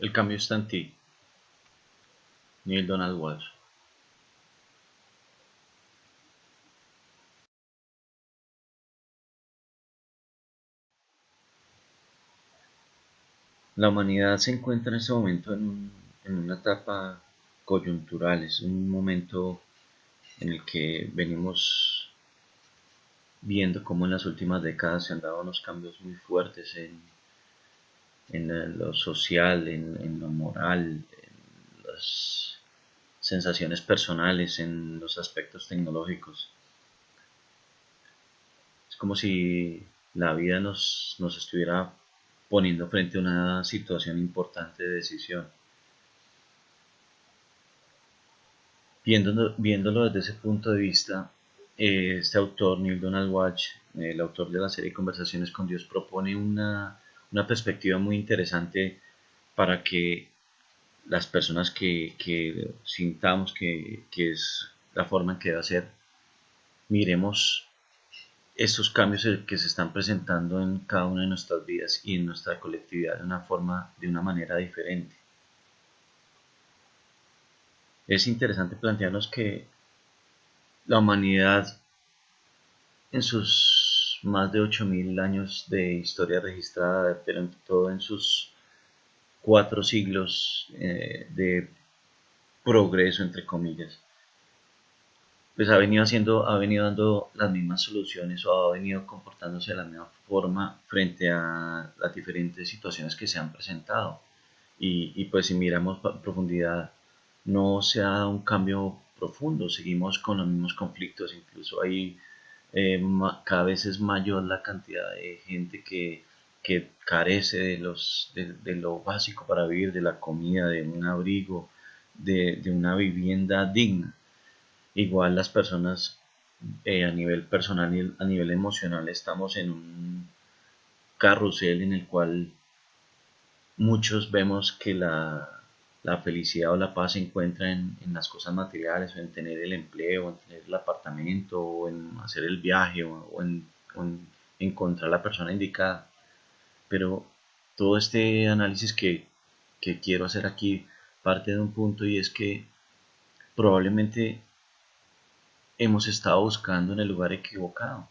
El cambio está en ti. Neil Donald Walsh. La humanidad se encuentra en este momento en una etapa coyuntural, es un momento en el que venimos viendo cómo en las últimas décadas se han dado unos cambios muy fuertes en lo social, en lo moral, en las sensaciones personales, en los aspectos tecnológicos. Es como si la vida nos estuviera poniendo frente a una situación importante de decisión. Viéndolo desde ese punto de vista, este autor, Neil Donald Walsh, el autor de la serie Conversaciones con Dios, propone una perspectiva muy interesante para que las personas que sintamos que es la forma en que debe ser, miremos estos cambios que se están presentando en cada una de nuestras vidas y en nuestra colectividad de una manera diferente. Es interesante plantearnos que la humanidad en sus más de 8000 años de historia registrada, pero ante todo en sus 4 siglos de progreso, entre comillas, pues ha venido dando las mismas soluciones o ha venido comportándose de la misma forma frente a las diferentes situaciones que se han presentado. Y pues si miramos a profundidad, no se ha dado un cambio profundo, seguimos con los mismos conflictos, incluso hay cada vez es mayor la cantidad de gente que carece de lo básico para vivir, de la comida, de un abrigo, de una vivienda digna. Igual las personas a nivel personal y a nivel emocional estamos en un carrusel en el cual muchos vemos que la felicidad o la paz se encuentra en las cosas materiales, o en tener el empleo, o en tener el apartamento, o en hacer el viaje, o en encontrar la persona indicada. Pero todo este análisis que quiero hacer aquí parte de un punto, y es que probablemente hemos estado buscando en el lugar equivocado.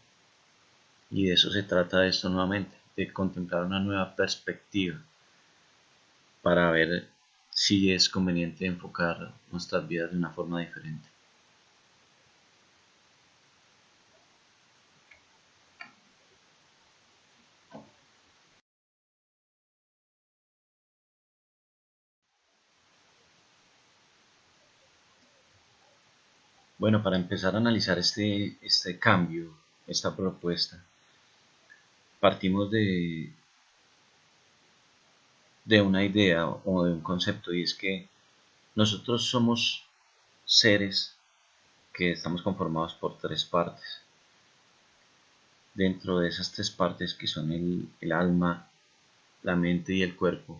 Y de eso se trata esto nuevamente, de contemplar una nueva perspectiva para ver si es conveniente enfocar nuestras vidas de una forma diferente. Bueno, para empezar a analizar este cambio, esta propuesta, partimos de una idea o de un concepto, y es que nosotros somos seres que estamos conformados por 3 partes. Dentro de esas 3 partes, que son el alma, la mente y el cuerpo,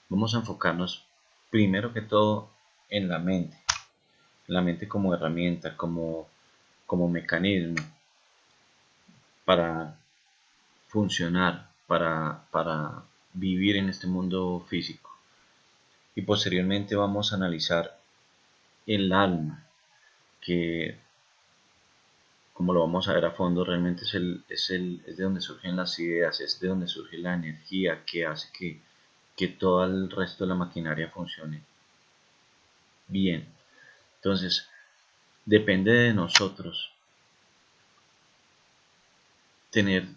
vamos a enfocarnos primero que todo en la mente como herramienta, como mecanismo para funcionar, para vivir en este mundo físico. Y posteriormente vamos a analizar el alma, que como lo vamos a ver a fondo, realmente es de donde surgen las ideas, es de donde surge la energía que hace que todo el resto de la maquinaria funcione bien. Entonces, depende de nosotros tener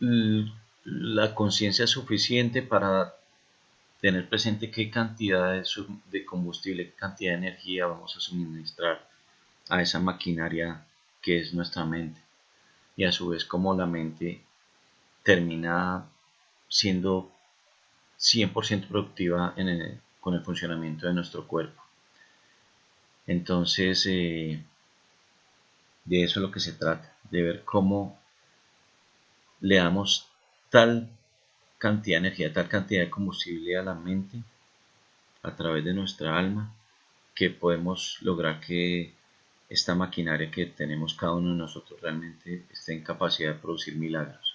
la conciencia suficiente para tener presente qué cantidad de combustible, qué cantidad de energía vamos a suministrar a esa maquinaria que es nuestra mente, y a su vez cómo la mente termina siendo 100% productiva con el funcionamiento de nuestro cuerpo. Entonces, de eso es lo que se trata, de ver cómo le damos tal cantidad de energía, tal cantidad de combustible a la mente a través de nuestra alma, que podemos lograr que esta maquinaria que tenemos cada uno de nosotros realmente esté en capacidad de producir milagros.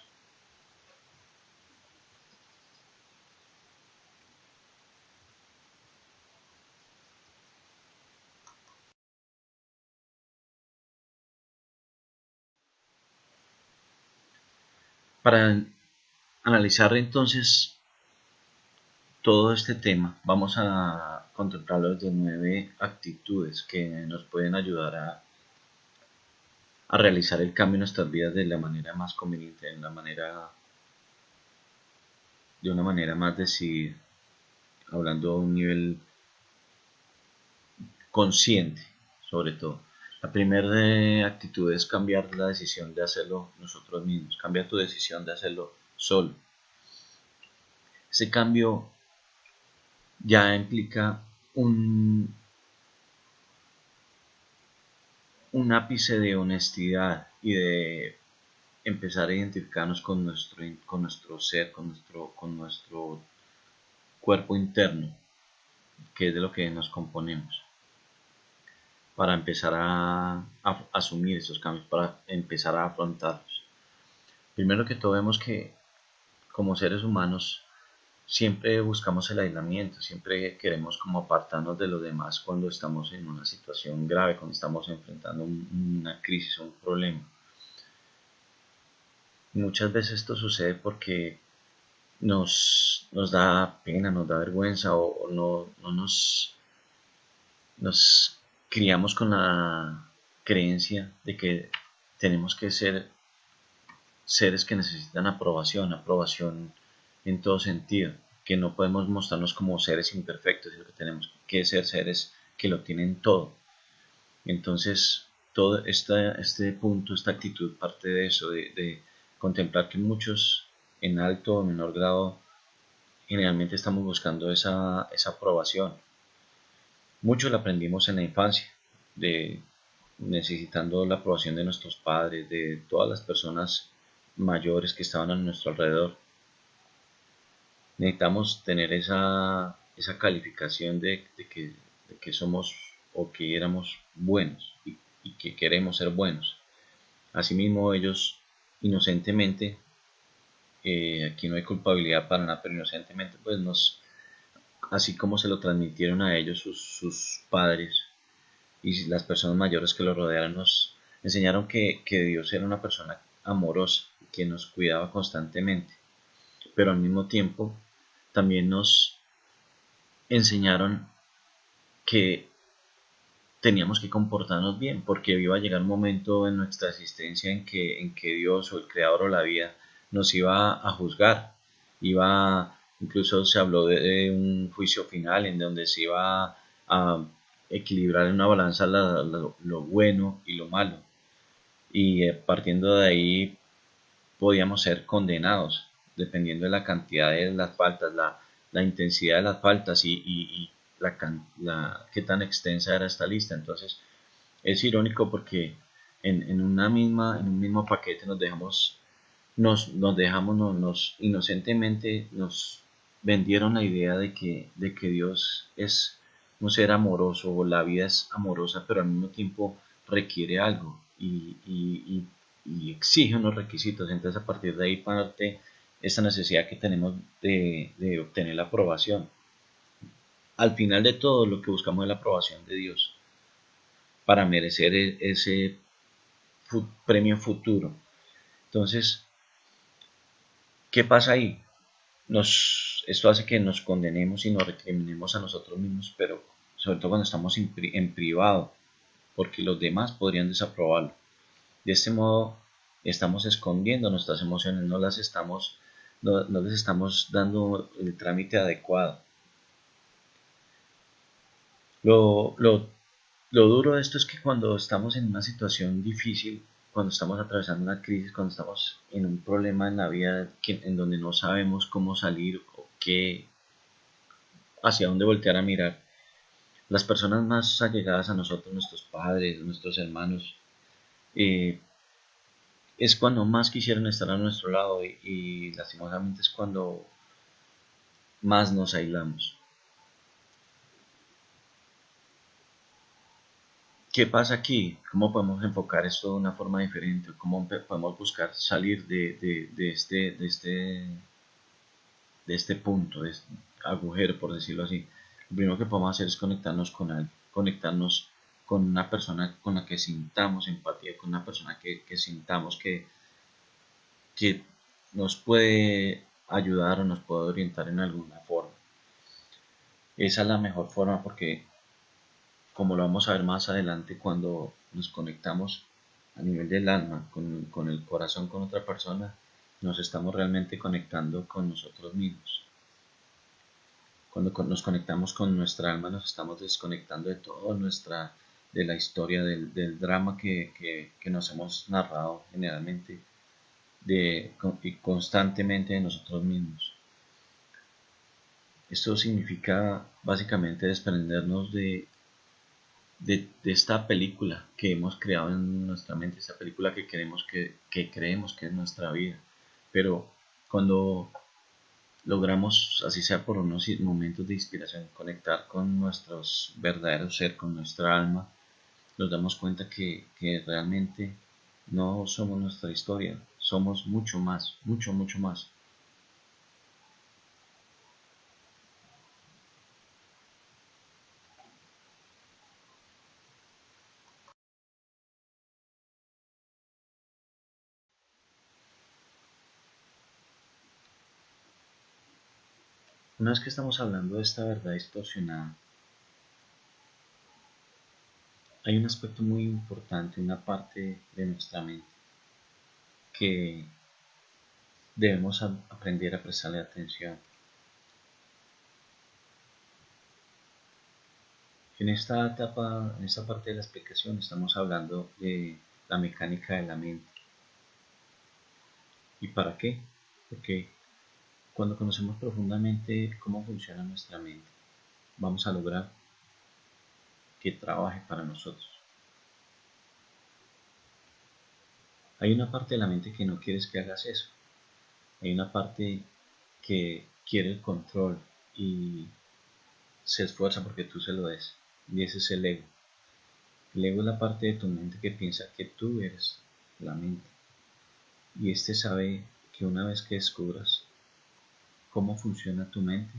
Para analizar entonces todo este tema, vamos a contemplarlo desde 9 actitudes que nos pueden ayudar a realizar el cambio en nuestras vidas de la manera más conveniente, de una manera más decidida, hablando a un nivel consciente, sobre todo. La primera actitud es cambiar la decisión de hacerlo nosotros mismos, cambia tu decisión de hacerlo solo. Ese cambio ya implica un ápice de honestidad y de empezar a identificarnos con nuestro ser, con nuestro cuerpo interno, que es de lo que nos componemos, para empezar a asumir esos cambios, para empezar a afrontarlos. Primero que todo vemos que como seres humanos siempre buscamos el aislamiento, siempre queremos como apartarnos de los demás cuando estamos en una situación grave, cuando estamos enfrentando una crisis o un problema. Muchas veces esto sucede porque nos da pena, nos da vergüenza o no nos criamos con la creencia de que tenemos que ser seres que necesitan aprobación en todo sentido, que no podemos mostrarnos como seres imperfectos, sino que tenemos que ser seres que lo tienen todo. Entonces, todo este punto, esta actitud parte de eso, de contemplar que muchos en alto o menor grado generalmente estamos buscando esa aprobación. Mucho lo aprendimos en la infancia, de necesitando la aprobación de nuestros padres, de todas las personas mayores que estaban a nuestro alrededor. Necesitamos tener esa calificación de que somos o que éramos buenos y que queremos ser buenos. Asimismo, ellos inocentemente, aquí no hay culpabilidad para nada, pero inocentemente, pues así como se lo transmitieron a ellos sus padres y las personas mayores que los rodearon, nos enseñaron que Dios era una persona amorosa, que nos cuidaba constantemente, pero al mismo tiempo también nos enseñaron que teníamos que comportarnos bien, porque iba a llegar un momento en nuestra existencia en que Dios o el Creador o la vida nos iba a juzgar, incluso se habló de un juicio final en donde se iba a equilibrar en una balanza lo bueno y lo malo, y partiendo de ahí podíamos ser condenados, dependiendo de la cantidad de las faltas, la intensidad de las faltas y qué tan extensa era esta lista. Entonces es irónico porque en en un mismo paquete nos inocentemente nos vendieron la idea de que Dios es un ser amoroso o la vida es amorosa, pero al mismo tiempo requiere algo y exige unos requisitos. Entonces a partir de ahí parte esa necesidad que tenemos de obtener la aprobación. Al final de todo lo que buscamos es la aprobación de Dios para merecer ese premio futuro. Entonces, ¿qué pasa ahí? Esto hace que nos condenemos y nos recriminemos a nosotros mismos, pero sobre todo cuando estamos en privado, porque los demás podrían desaprobarlo. De este modo, estamos escondiendo nuestras emociones, no les estamos dando el trámite adecuado. Lo duro de esto es que cuando estamos en una situación difícil, cuando estamos atravesando una crisis, cuando estamos en un problema en la vida en donde no sabemos cómo salir o hacia dónde voltear a mirar, las personas más allegadas a nosotros, nuestros padres, nuestros hermanos, eh, es cuando más quisieran estar a nuestro lado y lastimosamente es cuando más nos aislamos. ¿Qué pasa aquí? ¿Cómo podemos enfocar esto de una forma diferente? ¿Cómo podemos buscar salir de este punto, de este agujero, por decirlo así? Lo primero que podemos hacer es conectarnos con alguien, conectarnos con una persona con la que sintamos empatía, con una persona que sintamos que nos puede ayudar o nos puede orientar en alguna forma. Esa es la mejor forma porque, como lo vamos a ver más adelante, cuando nos conectamos a nivel del alma, con el corazón, con otra persona, nos estamos realmente conectando con nosotros mismos. Cuando nos conectamos con nuestra alma, nos estamos desconectando de toda de la historia, del drama que nos hemos narrado generalmente y constantemente de nosotros mismos. Esto significa básicamente desprendernos de esta película que hemos creado en nuestra mente, esta película que creemos que es nuestra vida. Pero cuando logramos, así sea por unos momentos de inspiración, conectar con nuestros verdaderos ser, con nuestra alma, nos damos cuenta que realmente no somos nuestra historia, somos mucho más, mucho, mucho más. Una vez que estamos hablando de esta verdad distorsionada, hay un aspecto muy importante, una parte de nuestra mente que debemos aprender a prestarle atención. En esta etapa, en esta parte de la explicación, estamos hablando de la mecánica de la mente. ¿Y para qué? Porque cuando conocemos profundamente cómo funciona nuestra mente, vamos a lograr que trabaje para nosotros. Hay una parte de la mente que no quieres que hagas eso. Hay una parte que quiere el control y se esfuerza porque tú se lo des. Y ese es el ego. El ego es la parte de tu mente que piensa que tú eres la mente. Y este sabe que una vez que descubras cómo funciona tu mente,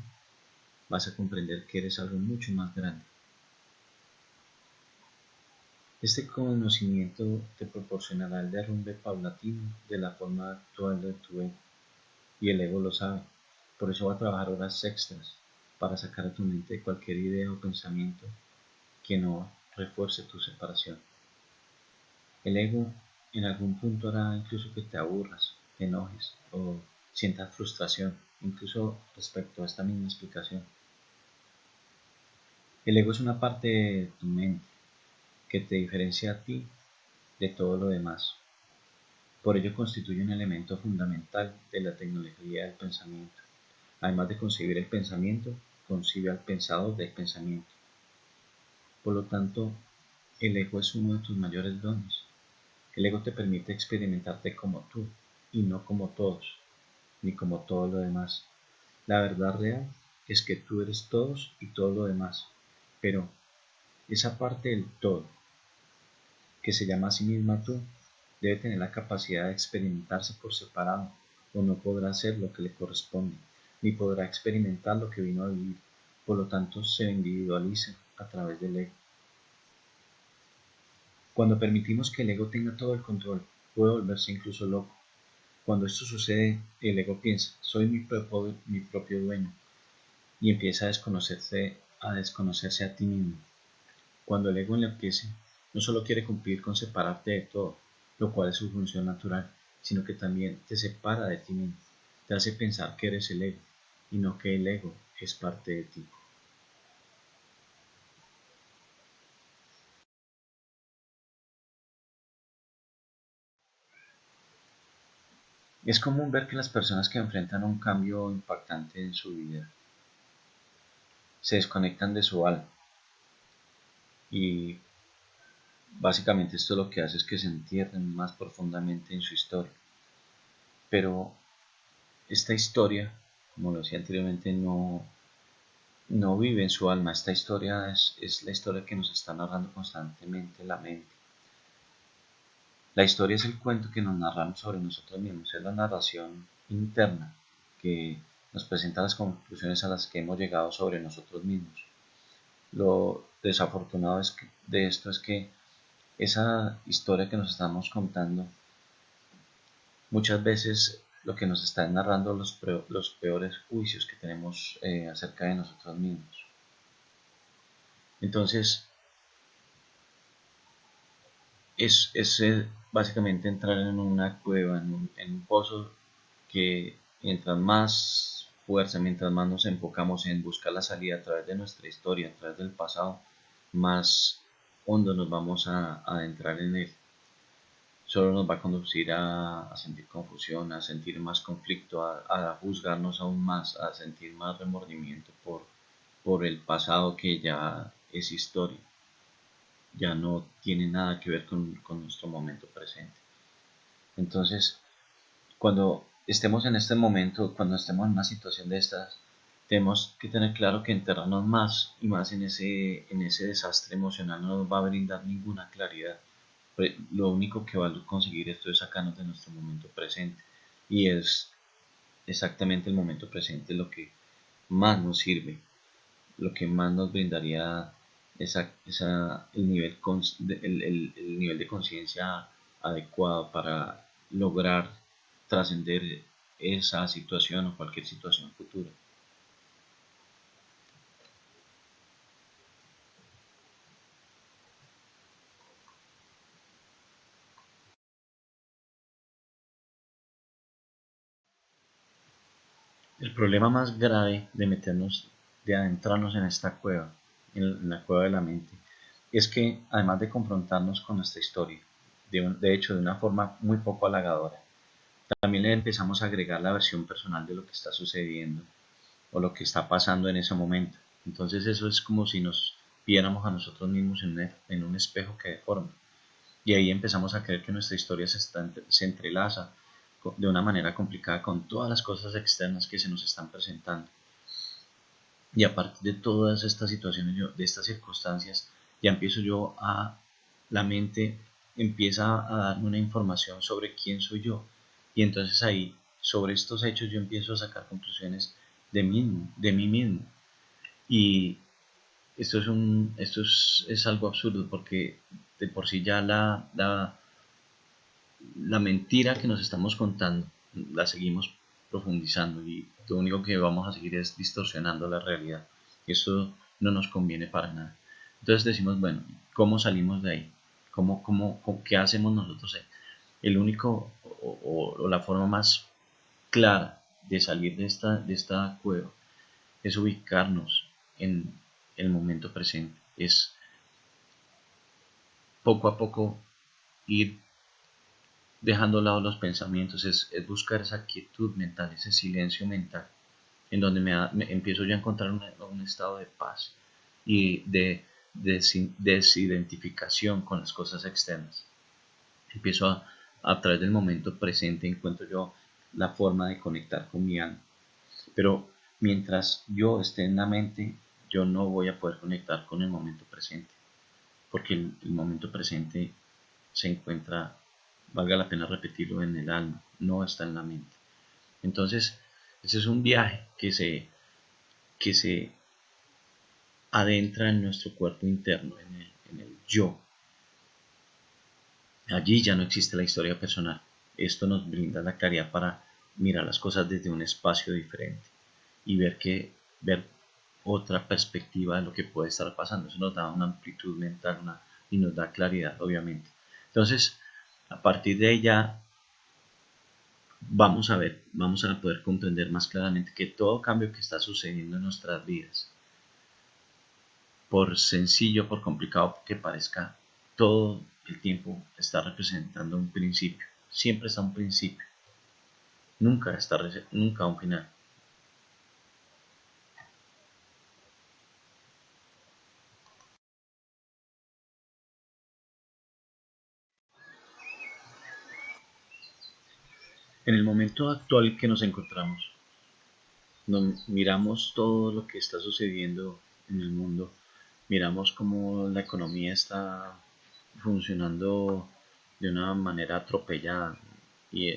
vas a comprender que eres algo mucho más grande. Este conocimiento te proporcionará el derrumbe paulatino de la forma actual de tu ego, y el ego lo sabe. Por eso va a trabajar horas extras para sacar a tu mente de cualquier idea o pensamiento que no refuerce tu separación. El ego en algún punto hará incluso que te aburras, te enojes o sientas frustración, incluso respecto a esta misma explicación. El ego es una parte de tu mente que te diferencia a ti de todo lo demás. Por ello constituye un elemento fundamental de la tecnología del pensamiento. Además de concebir el pensamiento, concibe al pensador del pensamiento. Por lo tanto, el ego es uno de tus mayores dones. El ego te permite experimentarte como tú y no como todos, ni como todo lo demás. La verdad real es que tú eres todos y todo lo demás, pero esa parte del todo, que se llama a sí misma tú, debe tener la capacidad de experimentarse por separado, o no podrá hacer lo que le corresponde, ni podrá experimentar lo que vino a vivir, por lo tanto se individualiza a través del ego. Cuando permitimos que el ego tenga todo el control, puede volverse incluso loco. Cuando esto sucede, el ego piensa, soy mi propio dueño, y empieza a desconocerse a ti mismo. Cuando el ego enloquece, no solo quiere cumplir con separarte de todo, lo cual es su función natural, sino que también te separa de ti mismo, te hace pensar que eres el ego, y no que el ego es parte de ti. Es común ver que las personas que enfrentan un cambio impactante en su vida se desconectan de su alma, y básicamente esto lo que hace es que se entierren más profundamente en su historia. Pero esta historia, como lo decía anteriormente, no vive en su alma. Esta historia es la historia que nos está narrando constantemente la mente. La historia es el cuento que nos narramos sobre nosotros mismos, es la narración interna que nos presenta las conclusiones a las que hemos llegado sobre nosotros mismos. Lo desafortunado de esto es que esa historia que nos estamos contando muchas veces lo que nos está narrando los peores juicios que tenemos acerca de nosotros mismos. Entonces, es básicamente entrar en una cueva, en un pozo que mientras más fuerza, mientras más nos enfocamos en buscar la salida a través de nuestra historia, a través del pasado, más hondo nos vamos a adentrar en él. Solo nos va a conducir a sentir confusión, a sentir más conflicto, a juzgarnos aún más, a sentir más remordimiento por el pasado que ya es historia, ya no tiene nada que ver con nuestro momento presente. Entonces, cuando estemos en este momento, cuando estemos en una situación de estas, tenemos que tener claro que enterrarnos más y más en ese desastre emocional no nos va a brindar ninguna claridad. Lo único que va a conseguir esto es sacarnos de nuestro momento presente, y es exactamente el momento presente lo que más nos sirve, lo que más nos brindaría el nivel de conciencia adecuado para lograr trascender esa situación o cualquier situación futura. El problema más grave de adentrarnos en esta cueva, en la cueva de la mente, es que además de confrontarnos con nuestra historia, de hecho de una forma muy poco halagadora, también le empezamos a agregar la versión personal de lo que está sucediendo o lo que está pasando en ese momento. Entonces eso es como si nos viéramos a nosotros mismos en un espejo que deforma. Y ahí empezamos a creer que nuestra historia se entrelaza de una manera complicada con todas las cosas externas que se nos están presentando. Y a partir de todas estas situaciones, de estas circunstancias, ya empiezo yo la mente empieza a darme una información sobre quién soy yo. Y entonces ahí, sobre estos hechos, yo empiezo a sacar conclusiones de mí mismo. Y esto es algo absurdo, porque de por sí ya la mentira que nos estamos contando la seguimos profundizando, y lo único que vamos a seguir es distorsionando la realidad. Eso no nos conviene para nada. Entonces decimos, bueno, ¿cómo salimos de ahí? ¿Qué hacemos nosotros ahí? El único o la forma más clara de salir de esta cueva es ubicarnos en el momento presente, es poco a poco ir dejando a lado los pensamientos, es buscar esa quietud mental, ese silencio mental, en donde me empiezo yo a encontrar un estado de paz y de desidentificación con las cosas externas. Empiezo a través del momento presente, encuentro yo la forma de conectar con mi alma. Pero mientras yo esté en la mente, yo no voy a poder conectar con el momento presente, porque el momento presente se encuentra, valga la pena repetirlo, en el alma, no está en la mente. Entonces, ese es un viaje que se adentra en nuestro cuerpo interno, en el yo. Allí ya no existe la historia personal. Esto nos brinda la claridad para mirar las cosas desde un espacio diferente y ver otra perspectiva de lo que puede estar pasando. Eso nos da una amplitud mental y nos da claridad, obviamente. Entonces, a partir de ella vamos a poder comprender más claramente que todo cambio que está sucediendo en nuestras vidas, por sencillo, por complicado que parezca, todo el tiempo está representando un principio. Siempre está un principio, nunca un final. En el momento actual que nos encontramos, miramos todo lo que está sucediendo en el mundo, miramos cómo la economía está funcionando de una manera atropellada y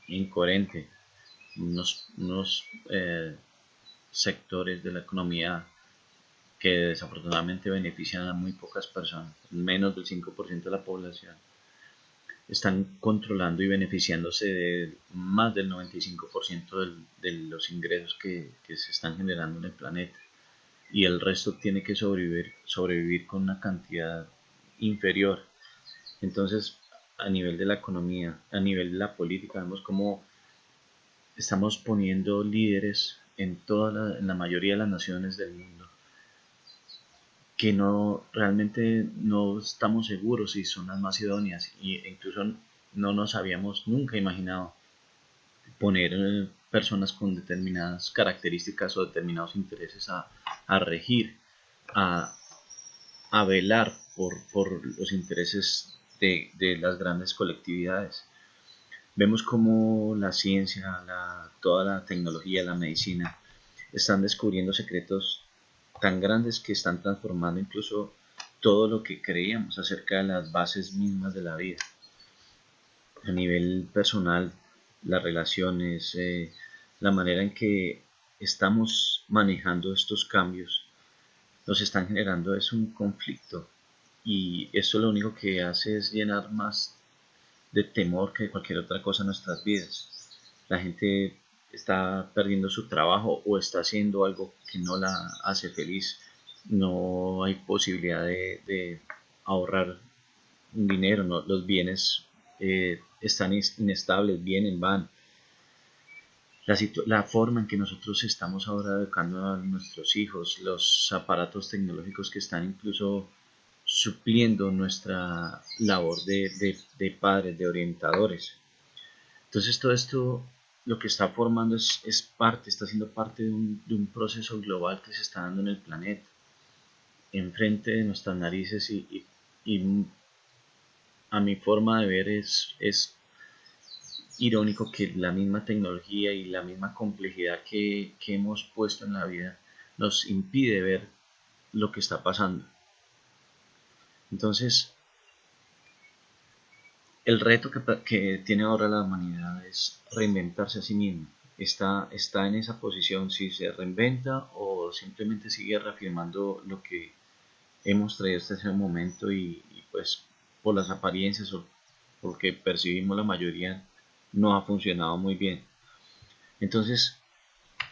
incoherente. Unos sectores de la economía que desafortunadamente benefician a muy pocas personas, menos del 5% de la población, están controlando y beneficiándose de más del 95% de los ingresos que se están generando en el planeta, y el resto tiene que sobrevivir con una cantidad inferior. Entonces, a nivel de la economía, a nivel de la política, vemos cómo estamos poniendo líderes en la mayoría de las naciones del mundo que no realmente no estamos seguros si son las más idóneas, e incluso no nos habíamos nunca imaginado poner personas con determinadas características o determinados intereses a regir, a, a velar por los intereses de las grandes colectividades. Vemos cómo la ciencia, toda la tecnología, la medicina, están descubriendo secretos tan grandes que están transformando incluso todo lo que creíamos acerca de las bases mismas de la vida. A nivel personal, las relaciones, la manera en que estamos manejando estos cambios, nos están generando es un conflicto, y esto lo único que hace es llenar más de temor que cualquier otra cosa en nuestras vidas. La gente está perdiendo su trabajo o está haciendo algo que no la hace feliz. No hay posibilidad de ahorrar un dinero, no, los bienes están inestables, vienen, van. La forma en que nosotros estamos ahora educando a nuestros hijos, los aparatos tecnológicos que están incluso supliendo nuestra labor de padres, de orientadores. Entonces todo esto lo que está formando es parte, está siendo parte de un proceso global que se está dando en el planeta, enfrente de nuestras narices, y a mi forma de ver es irónico que la misma tecnología y la misma complejidad que hemos puesto en la vida nos impide ver lo que está pasando. Entonces, el reto que tiene ahora la humanidad es reinventarse a sí misma. Está en esa posición, si se reinventa o simplemente sigue reafirmando lo que hemos traído hasta ese momento, y pues por las apariencias o porque percibimos la mayoría no ha funcionado muy bien. Entonces,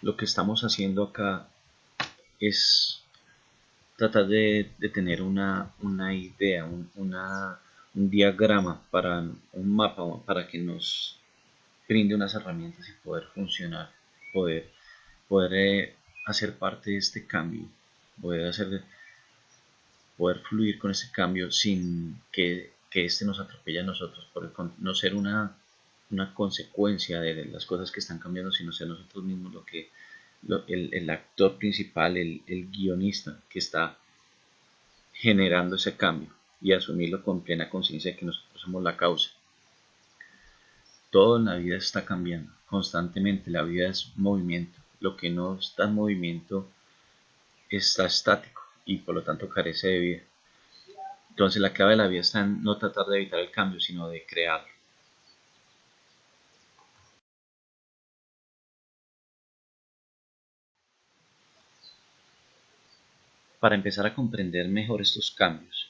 lo que estamos haciendo acá es tratar de tener una idea, un diagrama, un mapa para que nos brinde unas herramientas y poder funcionar, poder, poder hacer parte de este cambio, poder fluir con este cambio sin que este nos atropelle a nosotros, no ser una consecuencia de las cosas que están cambiando, sino ser nosotros mismos el actor principal, el guionista que está generando ese cambio, y asumirlo con plena conciencia de que nosotros somos la causa. Todo en la vida está cambiando constantemente, la vida es movimiento, lo que no está en movimiento está estático y por lo tanto carece de vida. Entonces la clave de la vida está en no tratar de evitar el cambio, sino de crearlo. Para empezar a comprender mejor estos cambios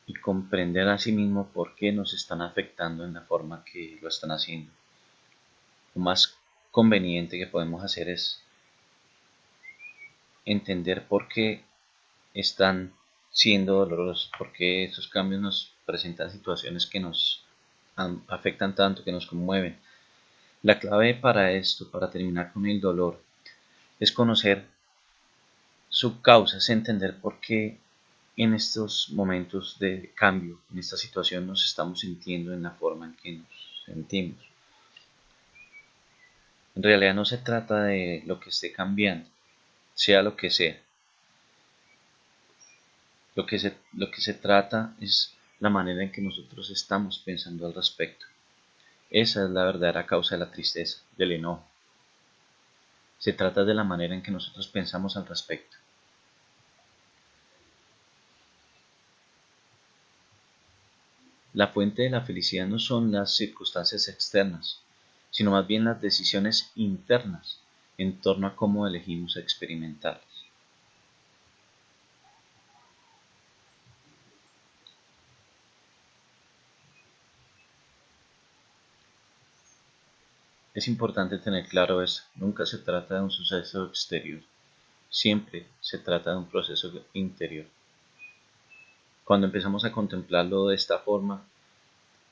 y comprender a sí mismo por qué nos están afectando en la forma que lo están haciendo, lo más conveniente que podemos hacer es entender por qué están siendo dolorosos, por qué estos cambios nos presentan situaciones que nos afectan tanto, que nos conmueven. La clave para esto, para terminar con el dolor, es conocer su causa, es entender por qué en estos momentos de cambio, en esta situación, nos estamos sintiendo en la forma en que nos sentimos. En realidad no se trata de lo que esté cambiando, sea lo que sea. Lo que se trata es la manera en que nosotros estamos pensando al respecto. Esa es la verdadera causa de la tristeza, del enojo. Se trata de la manera en que nosotros pensamos al respecto. La fuente de la felicidad no son las circunstancias externas, sino más bien las decisiones internas en torno a cómo elegimos experimentarlas. Es importante tener claro esto, nunca se trata de un suceso exterior, siempre se trata de un proceso interior. Cuando empezamos a contemplarlo de esta forma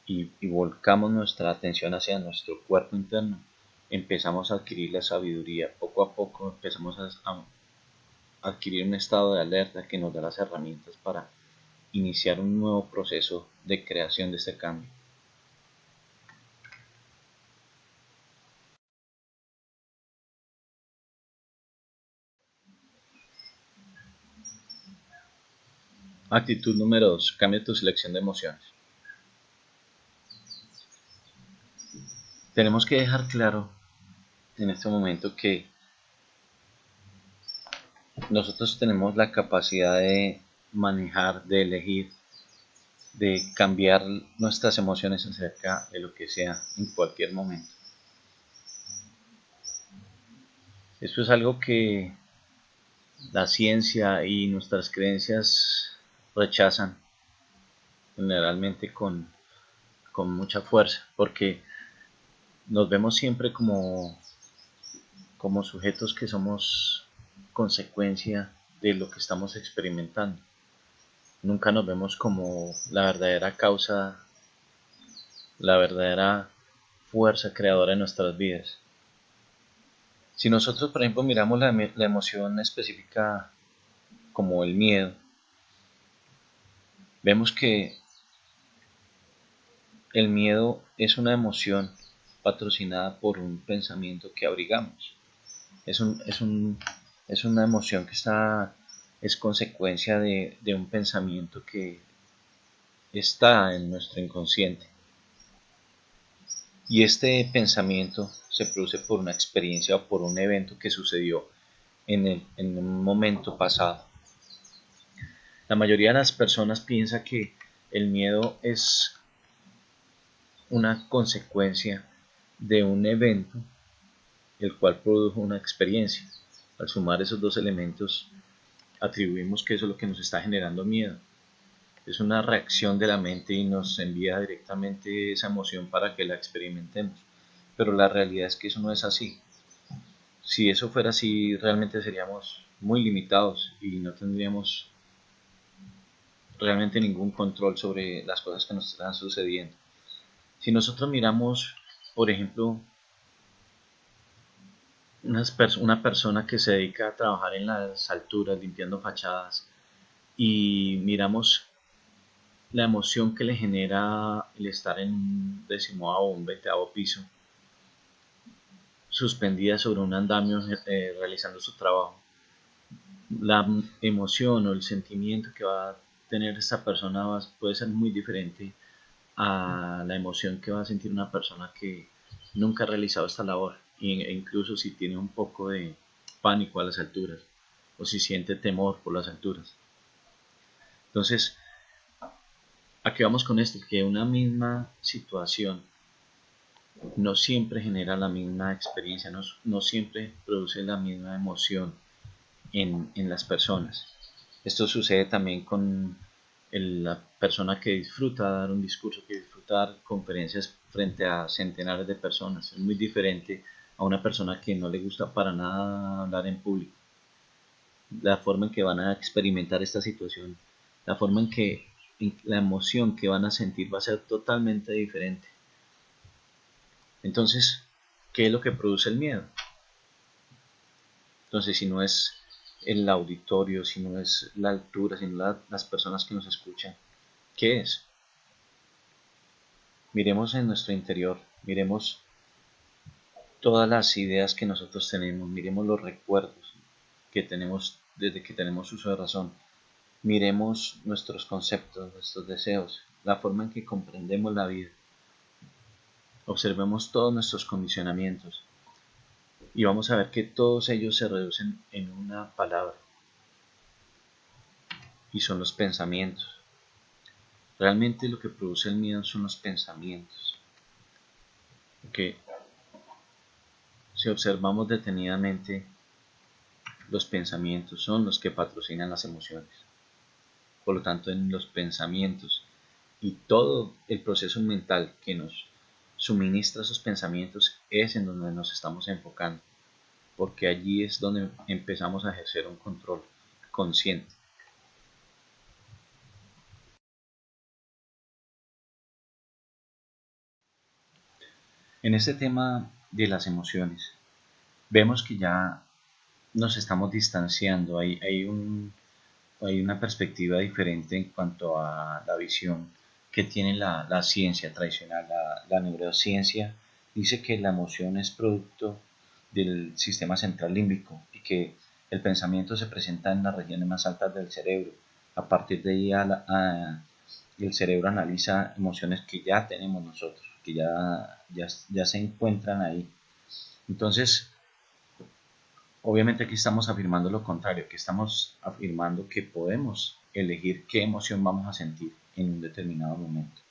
y volcamos nuestra atención hacia nuestro cuerpo interno, empezamos a adquirir la sabiduría, poco a poco empezamos a adquirir un estado de alerta que nos da las herramientas para iniciar un nuevo proceso de creación de este cambio. Actitud número 2. Cambia tu selección de emociones. Tenemos que dejar claro en este momento que nosotros tenemos la capacidad de manejar, de elegir, de cambiar nuestras emociones acerca de lo que sea en cualquier momento. Esto es algo que la ciencia y nuestras creencias rechazan generalmente con mucha fuerza, porque nos vemos siempre como sujetos que somos consecuencia de lo que estamos experimentando. Nunca nos vemos como la verdadera causa, la verdadera fuerza creadora de nuestras vidas. Si nosotros, por ejemplo, miramos la emoción específica como el miedo, vemos que el miedo es una emoción patrocinada por un pensamiento que abrigamos. Es una emoción que es consecuencia de un pensamiento que está en nuestro inconsciente. Y este pensamiento se produce por una experiencia o por un evento que sucedió en un momento pasado. La mayoría de las personas piensa que el miedo es una consecuencia de un evento el cual produjo una experiencia. Al sumar esos dos elementos, atribuimos que eso es lo que nos está generando miedo. Es una reacción de la mente y nos envía directamente esa emoción para que la experimentemos. Pero la realidad es que eso no es así. Si eso fuera así, realmente seríamos muy limitados y no tendríamos realmente ningún control sobre las cosas que nos están sucediendo. Si nosotros miramos, por ejemplo, una persona que se dedica a trabajar en las alturas, limpiando fachadas, y miramos la emoción que le genera el estar en un 10º o un 20º piso, suspendida sobre un andamio realizando su trabajo. La emoción o el sentimiento que va a tener esta persona puede ser muy diferente a la emoción que va a sentir una persona que nunca ha realizado esta labor, e incluso si tiene un poco de pánico a las alturas o si siente temor por las alturas. Entonces, ¿a qué vamos con esto? Que una misma situación no siempre genera la misma experiencia, no siempre produce la misma emoción en las personas. Esto sucede también con la persona que disfruta dar un discurso, que disfruta dar conferencias frente a centenares de personas. Es muy diferente a una persona que no le gusta para nada hablar en público. La forma en que van a experimentar esta situación, la forma en que la emoción que van a sentir va a ser totalmente diferente. Entonces, ¿qué es lo que produce el miedo? Entonces, si no es el auditorio, si no es la altura, si no las personas que nos escuchan, ¿qué es? Miremos en nuestro interior, miremos todas las ideas que nosotros tenemos, miremos los recuerdos que tenemos desde que tenemos uso de razón, miremos nuestros conceptos, nuestros deseos, la forma en que comprendemos la vida, observemos todos nuestros condicionamientos y vamos a ver que todos ellos se reducen en una palabra y son los pensamientos. Realmente lo que produce el miedo son los pensamientos, que si observamos detenidamente, los pensamientos son los que patrocinan las emociones. Por lo tanto, en los pensamientos y todo el proceso mental que nos suministra esos pensamientos es en donde nos estamos enfocando, porque allí es donde empezamos a ejercer un control consciente. En este tema de las emociones, vemos que ya nos estamos distanciando, hay una perspectiva diferente en cuanto a la visión que tiene la ciencia tradicional. La neurociencia dice que la emoción es producto del sistema central límbico y que el pensamiento se presenta en las regiones más altas del cerebro. A partir de ahí el cerebro analiza emociones que ya tenemos nosotros, que ya se encuentran ahí. Entonces, obviamente aquí estamos afirmando lo contrario, que estamos afirmando que podemos elegir qué emoción vamos a sentir en un determinado momento.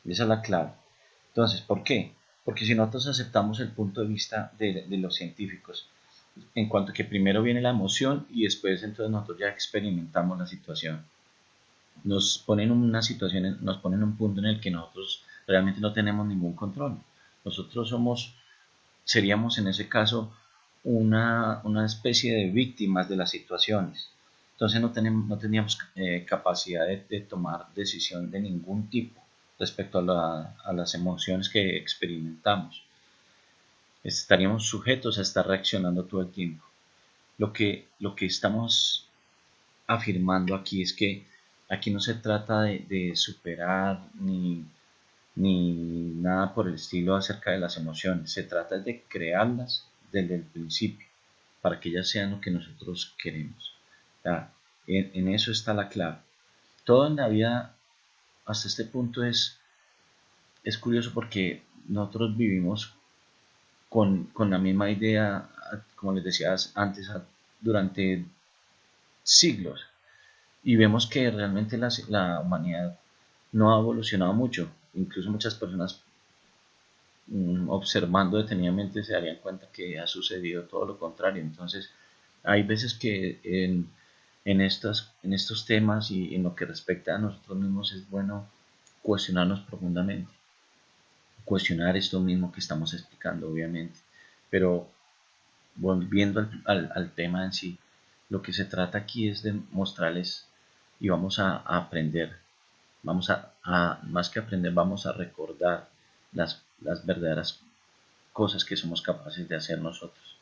Y esa es la clave. Entonces, ¿por qué? Porque si nosotros aceptamos el punto de vista de los científicos, en cuanto a que primero viene la emoción y después entonces nosotros ya experimentamos la situación. Nos ponen una situación, nos ponen un punto en el que nosotros realmente no tenemos ningún control. Nosotros seríamos en ese caso una especie de víctimas de las situaciones. Entonces no teníamos capacidad de tomar decisión de ningún tipo respecto a las emociones que experimentamos. Estaríamos sujetos a estar reaccionando todo el tiempo. Lo que estamos afirmando aquí es que aquí no se trata de superar ni nada por el estilo acerca de las emociones. Se trata de crearlas desde el principio para que ellas sean lo que nosotros queremos. En eso está la clave. Todo en la vida hasta este punto es curioso porque nosotros vivimos con la misma idea, como les decía antes, durante siglos. Y vemos que realmente la humanidad no ha evolucionado mucho. Incluso muchas personas observando detenidamente se darían cuenta que ha sucedido todo lo contrario. Entonces, hay veces que en estos temas y en lo que respecta a nosotros mismos es bueno cuestionarnos profundamente, cuestionar esto mismo que estamos explicando, obviamente. Pero volviendo al tema en sí, lo que se trata aquí es de mostrarles y vamos a aprender, más que aprender, vamos a recordar las verdaderas cosas que somos capaces de hacer nosotros.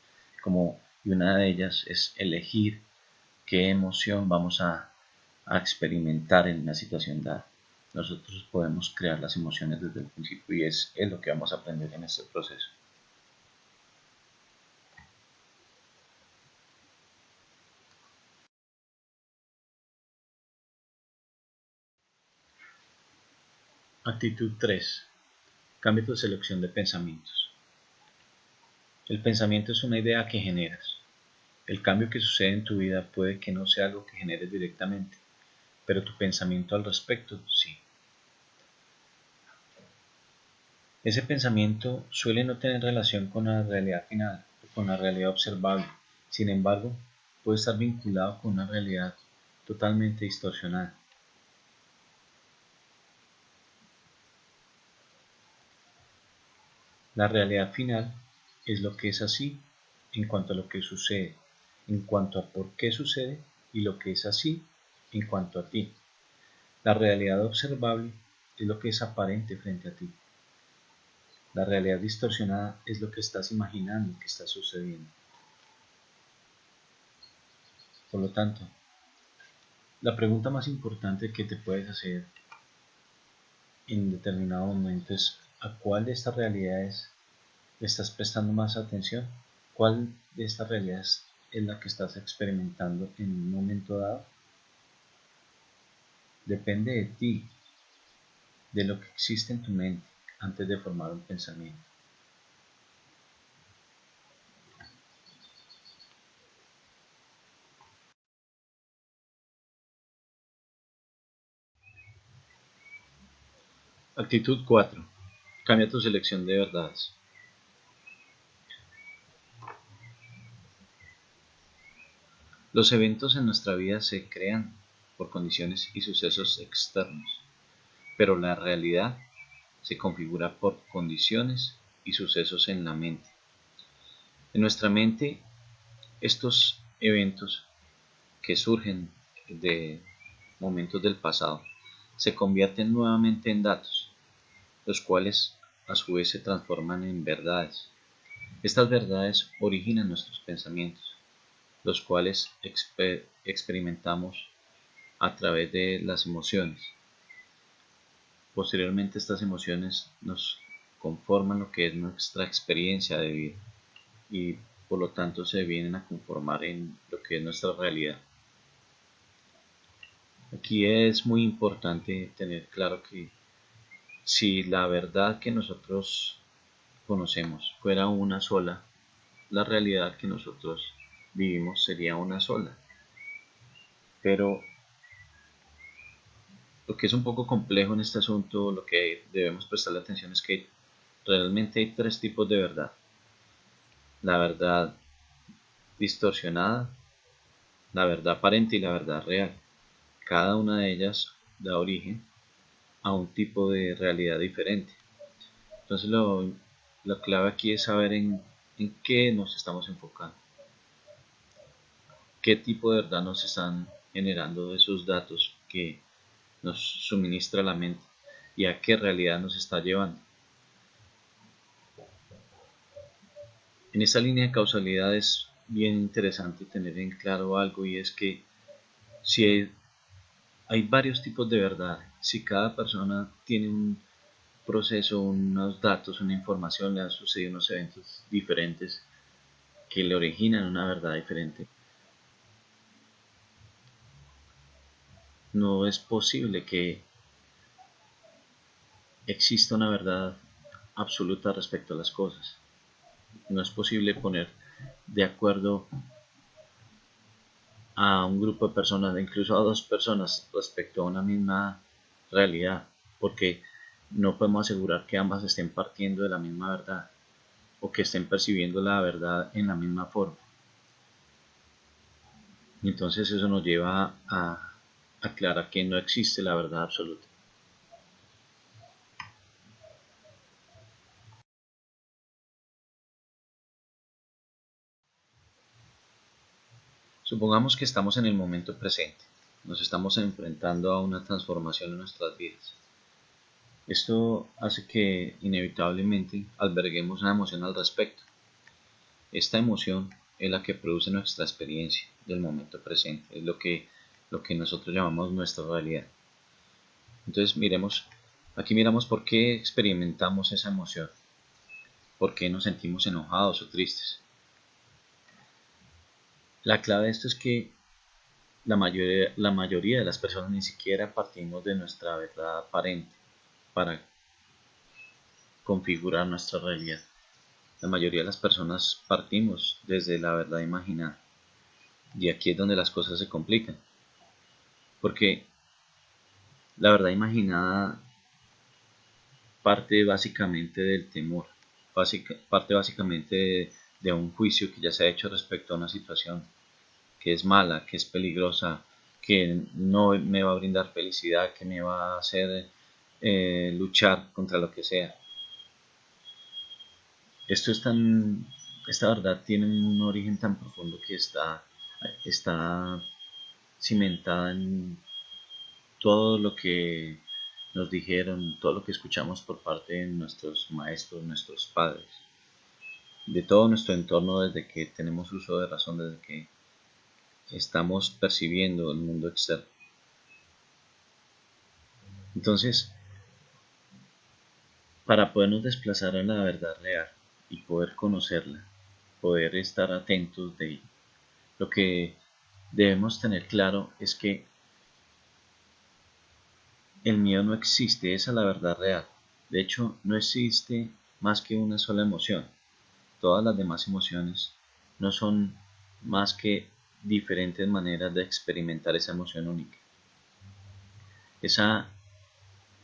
Y una de ellas es elegir qué emoción vamos a experimentar en una situación dada. Nosotros podemos crear las emociones desde el principio y es lo que vamos a aprender en este proceso. Actitud 3. Cambia tu selección de pensamientos. El pensamiento es una idea que generas. El cambio que sucede en tu vida puede que no sea algo que generes directamente, pero tu pensamiento al respecto sí. Ese pensamiento suele no tener relación con la realidad final o con la realidad observable. Sin embargo, puede estar vinculado con una realidad totalmente distorsionada. La realidad final es lo que es así en cuanto a lo que sucede, en cuanto a por qué sucede y lo que es así en cuanto a ti. La realidad observable es lo que es aparente frente a ti. La realidad distorsionada es lo que estás imaginando que está sucediendo. Por lo tanto, la pregunta más importante que te puedes hacer en determinado momento es ¿a cuál de estas realidades le estás prestando más atención? ¿Cuál de estas realidades es la que estás experimentando en un momento dado? Depende de ti, de lo que existe en tu mente antes de formar un pensamiento. Actitud 4. Cambia tu selección de verdades. Los eventos en nuestra vida se crean por condiciones y sucesos externos, pero la realidad se configura por condiciones y sucesos en la mente. En nuestra mente, estos eventos que surgen de momentos del pasado se convierten nuevamente en datos, los cuales a su vez se transforman en verdades. Estas verdades originan nuestros pensamientos, los cuales experimentamos a través de las emociones. Posteriormente, estas emociones nos conforman lo que es nuestra experiencia de vida y por lo tanto se vienen a conformar en lo que es nuestra realidad. Aquí es muy importante tener claro que si la verdad que nosotros conocemos fuera una sola, la realidad que nosotros vivimos sería una sola. Pero lo que es un poco complejo en este asunto, lo que debemos prestarle atención es que realmente hay tres tipos de verdad. La verdad distorsionada, la verdad aparente y la verdad real. Cada una de ellas da origen a un tipo de realidad diferente. Entonces la clave aquí es saber en qué nos estamos enfocando, qué tipo de verdad nos están generando esos datos que nos suministra la mente y a qué realidad nos está llevando. En esta línea de causalidad es bien interesante tener en claro algo, y es que si hay varios tipos de verdad, si cada persona tiene un proceso, unos datos, una información, le han sucedido unos eventos diferentes que le originan una verdad diferente, no es posible que exista una verdad absoluta respecto a las cosas. No es posible poner de acuerdo a un grupo de personas, incluso a dos personas, respecto a una misma realidad, porque no podemos asegurar que ambas estén partiendo de la misma verdad o que estén percibiendo la verdad en la misma forma. Entonces eso nos lleva a aclarar que no existe la verdad absoluta. Supongamos que estamos en el momento presente, nos estamos enfrentando a una transformación en nuestras vidas. Esto hace que inevitablemente alberguemos una emoción al respecto. Esta emoción es la que produce nuestra experiencia del momento presente, es lo que nosotros llamamos nuestra realidad. Entonces aquí miramos por qué experimentamos esa emoción, por qué nos sentimos enojados o tristes. La clave de esto es que la mayoría de las personas ni siquiera partimos de nuestra verdad aparente para configurar nuestra realidad. La mayoría de las personas partimos desde la verdad imaginada. Y aquí es donde las cosas se complican. Porque la verdad imaginada parte básicamente del temor. Parte básicamente de un juicio que ya se ha hecho respecto a una situación que es mala, que es peligrosa, que no me va a brindar felicidad, que me va a hacer luchar contra lo que sea. Esta verdad tiene un origen tan profundo que está cimentada en todo lo que nos dijeron, todo lo que escuchamos por parte de nuestros maestros, nuestros padres, de todo nuestro entorno desde que tenemos uso de razón, desde que estamos percibiendo el mundo externo. Entonces, para podernos desplazar a la verdad real y poder conocerla, poder estar atentos de ella, lo que debemos tener claro es que el miedo no existe, esa es la verdad real. De hecho, no existe más que una sola emoción. Todas las demás emociones no son más que diferentes maneras de experimentar esa emoción única. Esa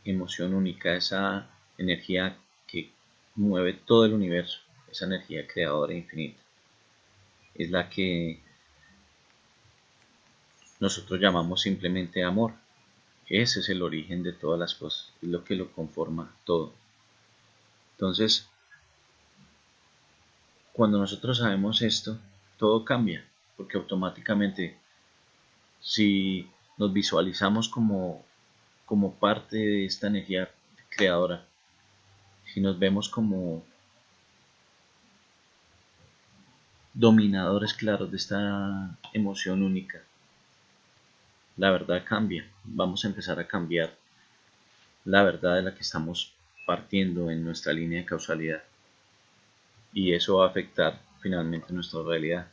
emoción única, esa energía que mueve todo el universo, esa energía creadora e infinita, es la que nosotros llamamos simplemente amor. Ese es el origen de todas las cosas, es lo que lo conforma todo. Entonces, cuando nosotros sabemos esto, todo cambia, porque automáticamente si nos visualizamos como parte de esta energía creadora, si nos vemos como dominadores claros de esta emoción única, la verdad cambia, vamos a empezar a cambiar la verdad de la que estamos partiendo en nuestra línea de causalidad, y eso va a afectar finalmente nuestra realidad.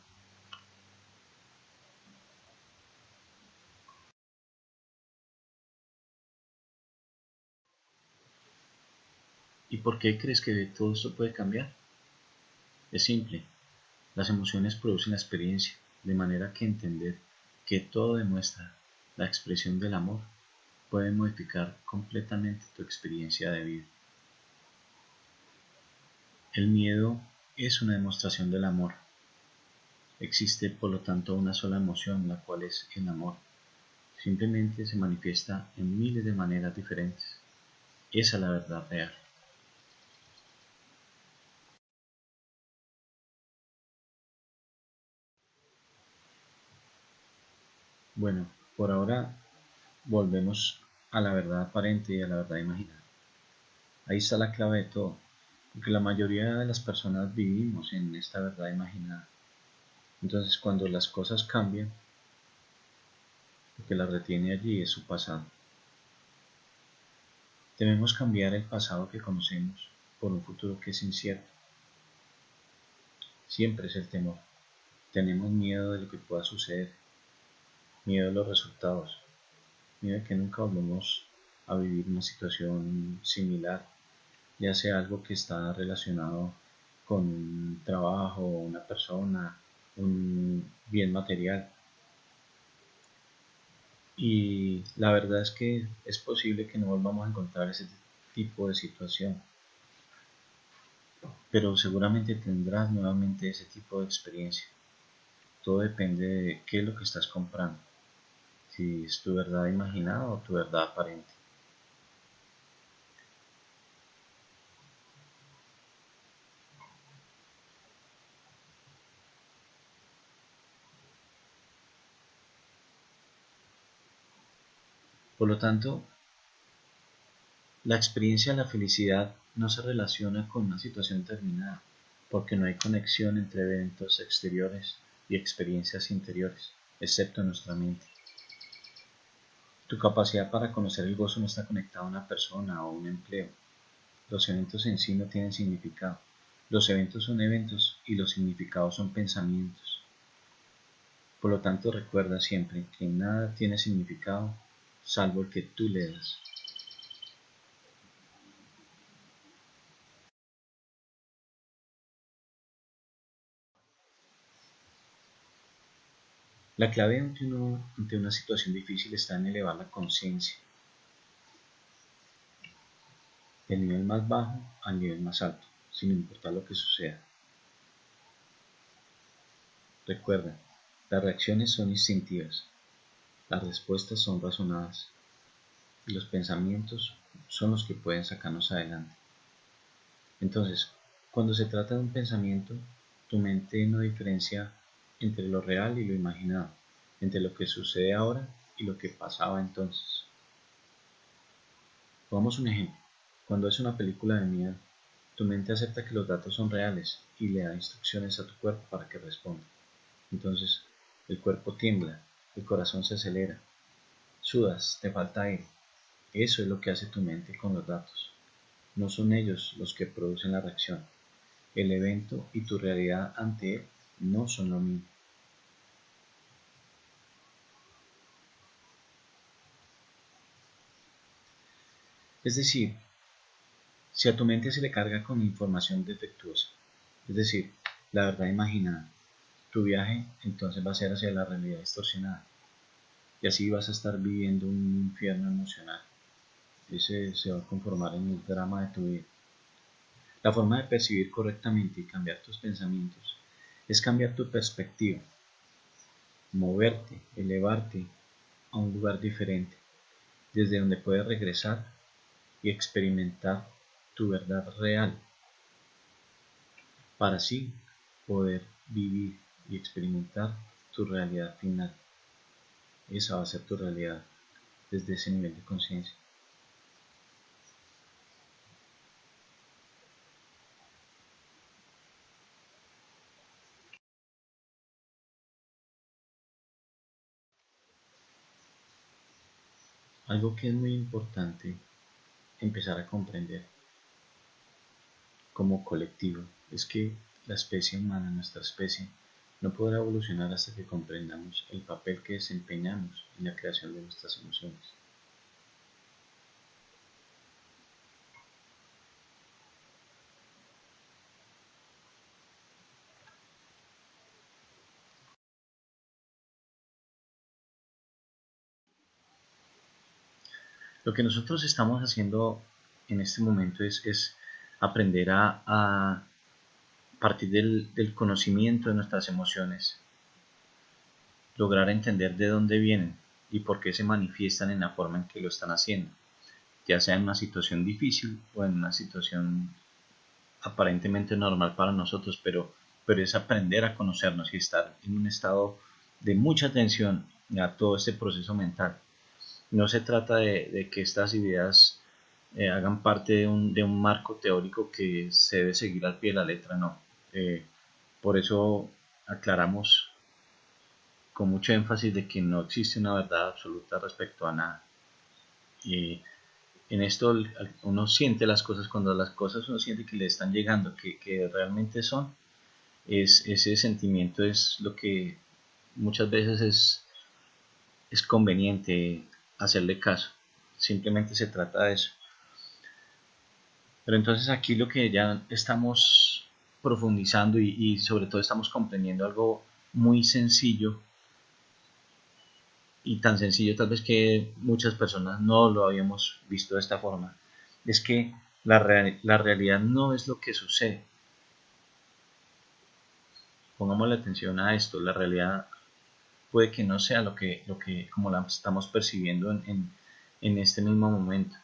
¿Y por qué crees que todo esto puede cambiar? Es simple, las emociones producen la experiencia, de manera que entender que todo demuestra la expresión del amor puede modificar completamente tu experiencia de vida. El miedo es una demostración del amor. Existe por lo tanto una sola emoción, la cual es el amor. Simplemente se manifiesta en miles de maneras diferentes. Esa es la verdad real. Bueno, por ahora volvemos a la verdad aparente y a la verdad imaginada. Ahí está la clave de todo, porque la mayoría de las personas vivimos en esta verdad imaginada. Entonces, cuando las cosas cambian, lo que las retiene allí es su pasado. Debemos cambiar el pasado que conocemos por un futuro que es incierto. Siempre es el temor. Tenemos miedo de lo que pueda suceder, miedo de los resultados, miedo de que nunca volvamos a vivir una situación similar, ya sea algo que está relacionado con un trabajo, una persona, un bien material. Y la verdad es que es posible que no volvamos a encontrar ese tipo de situación, pero seguramente tendrás nuevamente ese tipo de experiencia. Todo depende de qué es lo que estás comprando, si es tu verdad imaginada o tu verdad aparente. Por lo tanto, la experiencia de la felicidad no se relaciona con una situación determinada, porque no hay conexión entre eventos exteriores y experiencias interiores, excepto en nuestra mente. Tu capacidad para conocer el gozo no está conectada a una persona o un empleo. Los eventos en sí no tienen significado. Los eventos son eventos y los significados son pensamientos. Por lo tanto, recuerda siempre que nada tiene significado salvo el que tú le das. La clave ante una situación difícil está en elevar la conciencia, del nivel más bajo al nivel más alto, sin importar lo que suceda. Recuerda, las reacciones son instintivas, las respuestas son razonadas y los pensamientos son los que pueden sacarnos adelante. Entonces, cuando se trata de un pensamiento, tu mente no diferencia entre lo real y lo imaginado, entre lo que sucede ahora y lo que pasaba entonces. Pongamos un ejemplo. Cuando es una película de miedo, tu mente acepta que los datos son reales y le da instrucciones a tu cuerpo para que responda. Entonces, el cuerpo tiembla, el corazón se acelera, sudas, te falta aire. Eso es lo que hace tu mente con los datos. No son ellos los que producen la reacción. El evento y tu realidad ante él no son lo mismo. Es decir, si a tu mente se le carga con información defectuosa, es decir, la verdad imaginada, tu viaje entonces va a ser hacia la realidad distorsionada. Y así vas a estar viviendo un infierno emocional. Ese se va a conformar en el drama de tu vida. La forma de percibir correctamente y cambiar tus pensamientos es cambiar tu perspectiva, moverte, elevarte a un lugar diferente, desde donde puedes regresar y experimentar tu verdad real, para así poder vivir y experimentar tu realidad final. Esa va a ser tu realidad desde ese nivel de conciencia. Algo que es muy importante empezar a comprender como colectivo es que la especie humana, nuestra especie, no podrá evolucionar hasta que comprendamos el papel que desempeñamos en la creación de nuestras emociones. Lo que nosotros estamos haciendo en este momento es aprender a partir del conocimiento de nuestras emociones, lograr entender de dónde vienen y por qué se manifiestan en la forma en que lo están haciendo, ya sea en una situación difícil o en una situación aparentemente normal para nosotros, pero es aprender a conocernos y estar en un estado de mucha atención a todo este proceso mental. No se trata de que estas ideas hagan parte de un marco teórico que se debe seguir al pie de la letra, no. Por eso aclaramos con mucho énfasis de que no existe una verdad absoluta respecto a nada. En esto uno siente las cosas, cuando las cosas uno siente que le están llegando, que realmente son, ese sentimiento es lo que muchas veces es conveniente hacerle caso. Simplemente se trata de eso. Pero entonces aquí lo que ya estamos profundizando y sobre todo estamos comprendiendo algo muy sencillo, y tan sencillo tal vez que muchas personas no lo habíamos visto de esta forma, es que la realidad no es lo que sucede. Pongamos la atención a esto, la realidad puede que no sea lo que como la estamos percibiendo en este mismo momento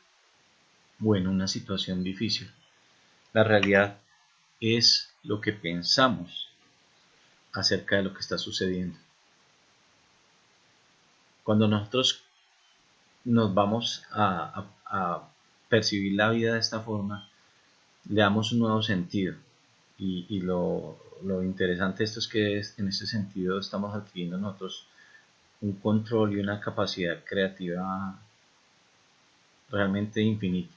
o en una situación difícil. La realidad es lo que pensamos acerca de lo que está sucediendo. Cuando nosotros nos vamos a percibir la vida de esta forma, le damos un nuevo sentido. Y lo interesante de esto es que en este sentido estamos adquiriendo nosotros un control y una capacidad creativa realmente infinita.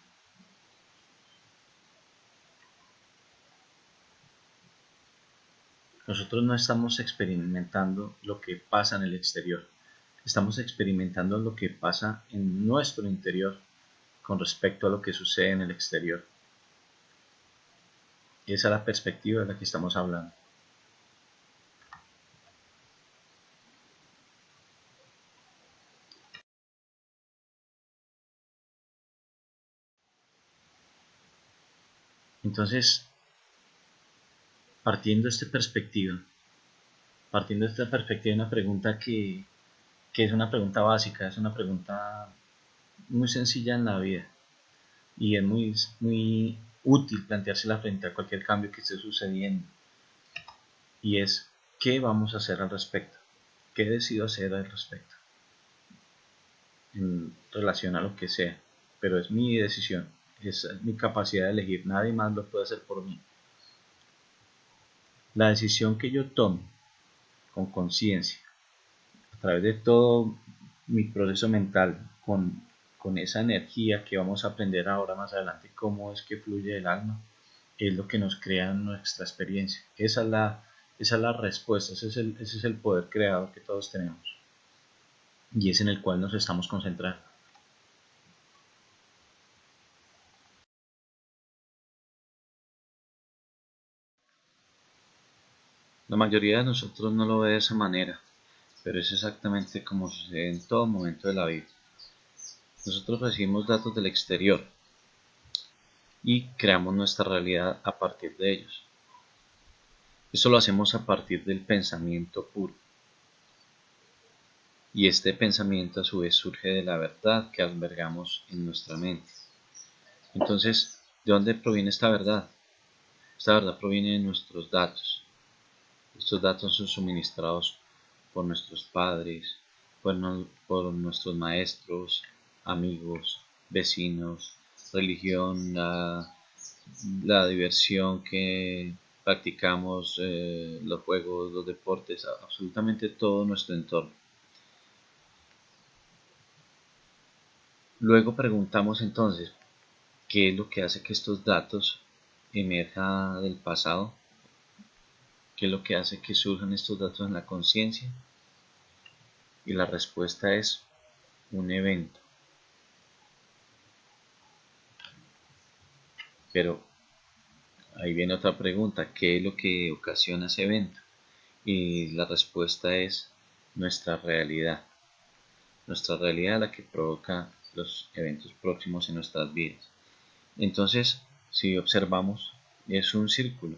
Nosotros no estamos experimentando lo que pasa en el exterior, estamos experimentando lo que pasa en nuestro interior con respecto a lo que sucede en el exterior. Esa es la perspectiva de la que estamos hablando. Entonces, partiendo de esta perspectiva, una pregunta que es una pregunta básica, es una pregunta muy sencilla en la vida y es muy útil planteársela frente a cualquier cambio que esté sucediendo, y es: ¿qué vamos a hacer al respecto? ¿Qué decido hacer al respecto en relación a lo que sea? Pero es mi decisión, es mi capacidad de elegir, nadie más lo puede hacer por mí. La decisión que yo tome con conciencia, a través de todo mi proceso mental, con esa energía que vamos a aprender ahora más adelante, cómo es que fluye el alma, es lo que nos crea nuestra experiencia. Esa es la respuesta, ese es el poder creador que todos tenemos y es en el cual nos estamos concentrando. La mayoría de nosotros no lo ve de esa manera, pero es exactamente como sucede en todo momento de la vida. Nosotros recibimos datos del exterior y creamos nuestra realidad a partir de ellos. Eso lo hacemos a partir del pensamiento puro. Y este pensamiento a su vez surge de la verdad que albergamos en nuestra mente. Entonces, ¿de dónde proviene esta verdad? Esta verdad proviene de nuestros datos. Estos datos son suministrados por nuestros padres, por nuestros maestros, amigos, vecinos, religión, la diversión que practicamos, los juegos, los deportes, absolutamente todo nuestro entorno. Luego preguntamos entonces, ¿qué es lo que hace que estos datos emerjan del pasado? ¿Qué es lo que hace que surjan estos datos en la conciencia? Y la respuesta es un evento. Pero ahí viene otra pregunta, ¿qué es lo que ocasiona ese evento? Y la respuesta es nuestra realidad. Nuestra realidad es la que provoca los eventos próximos en nuestras vidas. Entonces, si observamos, es un círculo.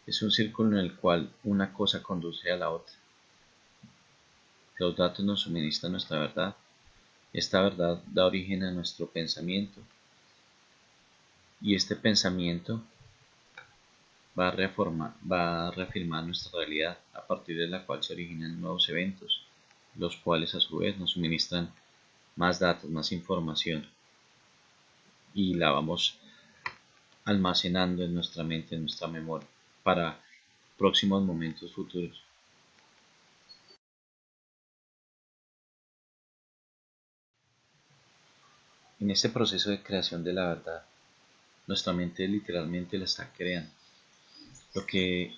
Es un círculo en el cual una cosa conduce a la otra. Los datos nos suministran nuestra verdad. Esta verdad da origen a nuestro pensamiento. Y este pensamiento va a reafirmar nuestra realidad, a partir de la cual se originan nuevos eventos, los cuales a su vez nos suministran más datos, más información, y la vamos almacenando en nuestra mente, en nuestra memoria, para próximos momentos futuros. En este proceso de creación de la verdad, nuestra mente literalmente la está creando. Lo que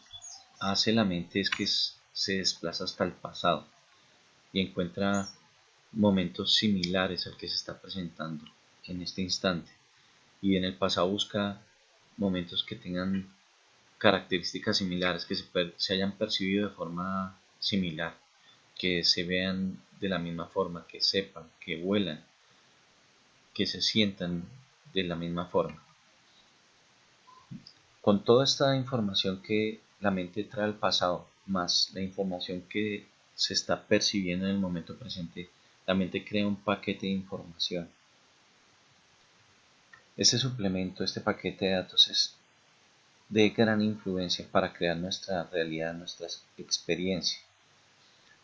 hace la mente es que se desplaza hasta el pasado y encuentra momentos similares al que se está presentando en este instante, y en el pasado busca momentos que tengan características similares, que se hayan percibido de forma similar, que se vean de la misma forma, que sepan, que huelan, que se sientan de la misma forma. Con toda esta información que la mente trae al pasado, más la información que se está percibiendo en el momento presente, la mente crea un paquete de información. Este suplemento, este paquete de datos es de gran influencia para crear nuestra realidad, nuestra experiencia.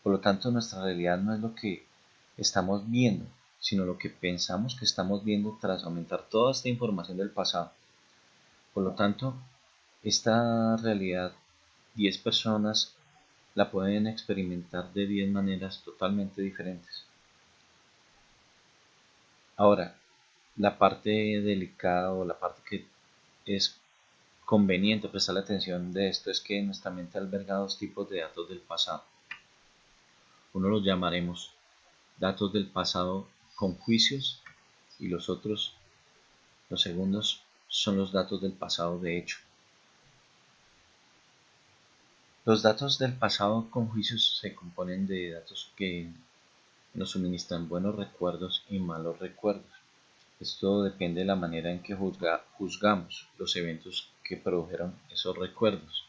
Por lo tanto, nuestra realidad no es lo que estamos viendo, sino lo que pensamos que estamos viendo tras aumentar toda esta información del pasado. Por lo tanto, esta realidad 10 personas la pueden experimentar de 10 maneras totalmente diferentes. Ahora, la parte delicada o la parte que es conveniente prestar atención de esto es que nuestra mente alberga dos tipos de datos del pasado. Uno los llamaremos datos del pasado con juicios, y los segundos, son los datos del pasado de hecho. Los datos del pasado con juicios se componen de datos que nos suministran buenos recuerdos y malos recuerdos. Esto depende de la manera en que juzgamos los eventos que produjeron esos recuerdos.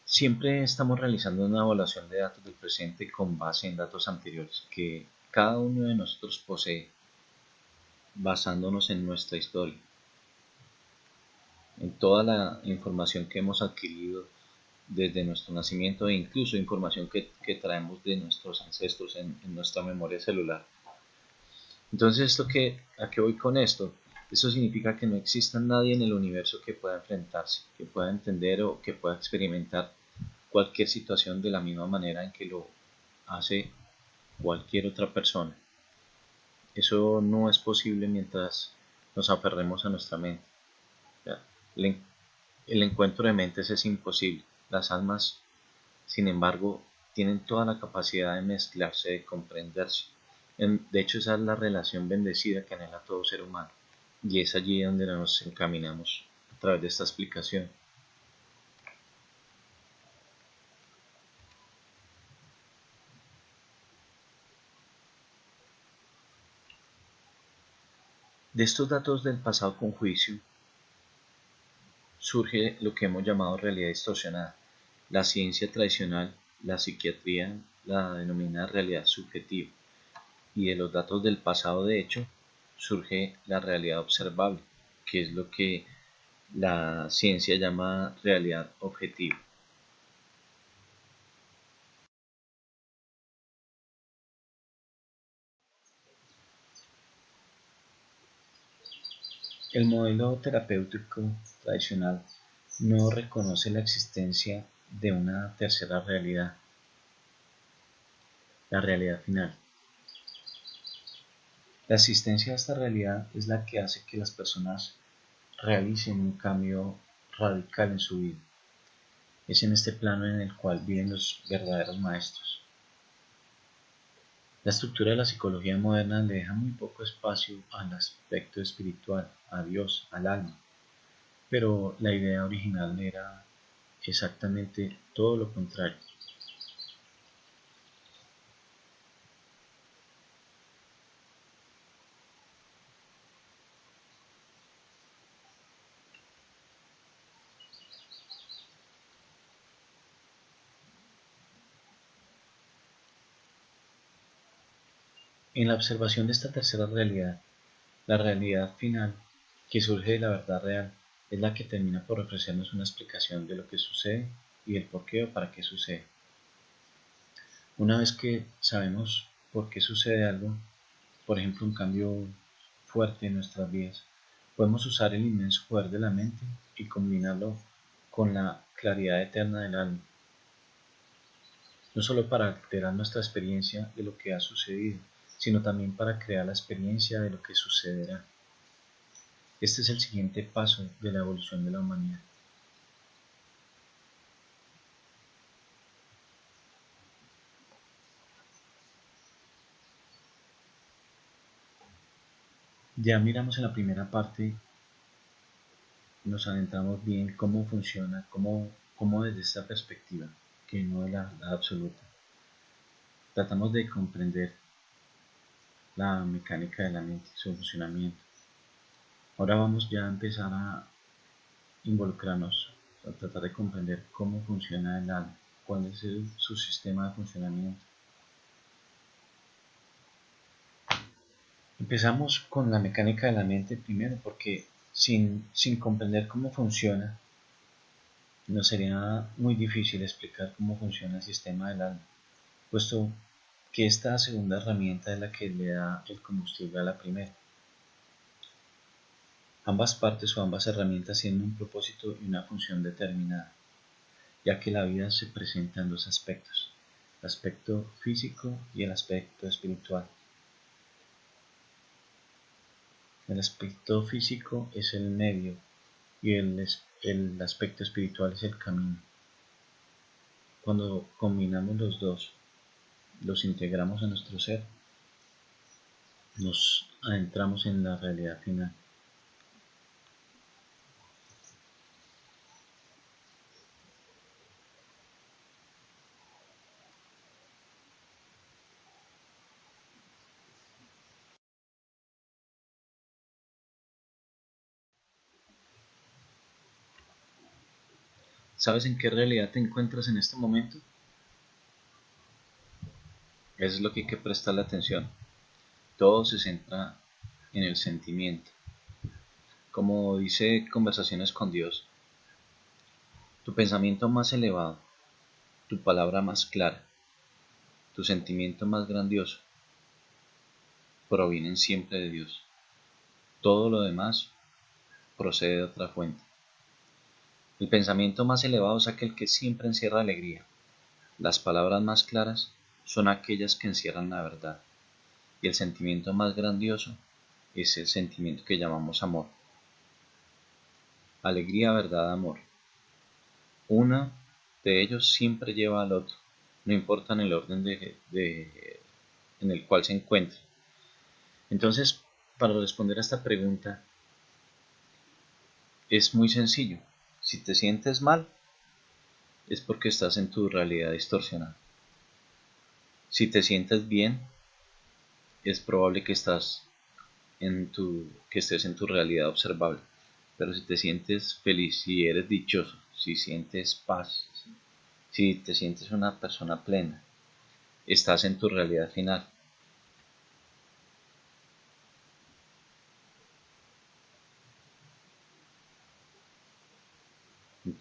Siempre estamos realizando una evaluación de datos del presente con base en datos anteriores que cada uno de nosotros posee, basándonos en nuestra historia, en toda la información que hemos adquirido desde nuestro nacimiento, e incluso información que traemos de nuestros ancestros en nuestra memoria celular. Entonces, ¿a qué voy con esto? Eso significa que no exista nadie en el universo que pueda enfrentarse, que pueda entender o que pueda experimentar cualquier situación de la misma manera en que lo hace cualquier otra persona. Eso no es posible mientras nos aferremos a nuestra mente. El encuentro de mentes es imposible. Las almas, sin embargo, tienen toda la capacidad de mezclarse, de comprenderse. De hecho, esa es la relación bendecida que anhela todo ser humano. Y es allí donde nos encaminamos a través de esta explicación. De estos datos del pasado con juicio surge lo que hemos llamado realidad distorsionada. La ciencia tradicional, la psiquiatría, la denomina realidad subjetiva. y de los datos del pasado de hecho surge la realidad observable, que es lo que la ciencia llama realidad objetiva. El modelo terapéutico tradicional no reconoce la existencia de una tercera realidad, la realidad final. La existencia de esta realidad es la que hace que las personas realicen un cambio radical en su vida. Es en este plano en el cual viven los verdaderos maestros. La estructura de la psicología moderna le deja muy poco espacio al aspecto espiritual, a Dios, al alma, pero la idea original era exactamente todo lo contrario. En la observación de esta tercera realidad, la realidad final, que surge de la verdad real, es la que termina por ofrecernos una explicación de lo que sucede y el por qué o para qué sucede. Una vez que sabemos por qué sucede algo, por ejemplo un cambio fuerte en nuestras vidas, podemos usar el inmenso poder de la mente y combinarlo con la claridad eterna del alma, no solo para alterar nuestra experiencia de lo que ha sucedido, sino también para crear la experiencia de lo que sucederá. Este es el siguiente paso de la evolución de la humanidad. Ya miramos en la primera parte, nos adentramos bien cómo funciona, cómo desde esta perspectiva, que no es la absoluta, tratamos de comprender la mecánica de la mente, su funcionamiento. Ahora vamos ya a empezar a involucrarnos, a tratar de comprender cómo funciona el alma, cuál es su sistema de funcionamiento. Empezamos con la mecánica de la mente primero, porque sin comprender cómo funciona, nos sería muy difícil explicar cómo funciona el sistema del alma, puesto que esta segunda herramienta es la que le da el combustible a la primera. Ambas partes o ambas herramientas tienen un propósito y una función determinada, ya que la vida se presenta en dos aspectos, el aspecto físico y el aspecto espiritual. El aspecto físico es el medio y el aspecto espiritual es el camino. Cuando combinamos los dos, los integramos a nuestro ser, nos adentramos en la realidad final. ¿Sabes en qué realidad te encuentras en este momento? Eso es lo que hay que prestarle atención. Todo se centra en el sentimiento. Como dice Conversaciones con Dios, tu pensamiento más elevado, tu palabra más clara, tu sentimiento más grandioso, provienen siempre de Dios. Todo lo demás procede de otra fuente. El pensamiento más elevado es aquel que siempre encierra alegría. Las palabras más claras son aquellas que encierran la verdad. Y el sentimiento más grandioso es el sentimiento que llamamos amor. Alegría, verdad, amor. Uno de ellos siempre lleva al otro, no importa en el orden en el cual se encuentre. Entonces, para responder a esta pregunta, es muy sencillo. Si te sientes mal, es porque estás en tu realidad distorsionada. Si te sientes bien, es probable que que estés en tu realidad observable. Pero si te sientes feliz, si eres dichoso, si sientes paz, si te sientes una persona plena, estás en tu realidad final.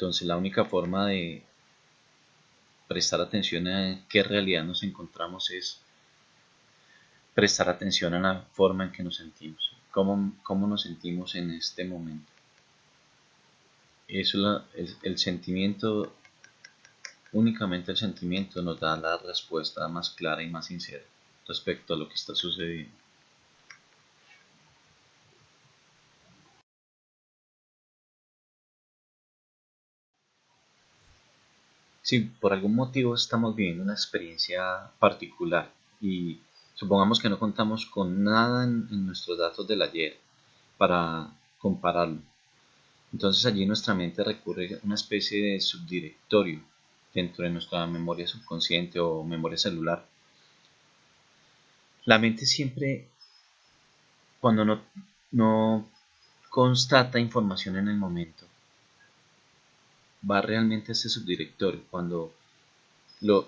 Entonces la única forma de prestar atención a qué realidad nos encontramos es prestar atención a la forma en que nos sentimos, cómo nos sentimos en este momento. Eso el sentimiento, únicamente el sentimiento nos da la respuesta más clara y más sincera respecto a lo que está sucediendo. Si por algún motivo estamos viviendo una experiencia particular y supongamos que no contamos con nada en nuestros datos del ayer para compararlo, entonces allí nuestra mente recurre a una especie de subdirectorio dentro de nuestra memoria subconsciente o memoria celular. La mente siempre, cuando no constata información en el momento, va realmente a este subdirectorio. Cuando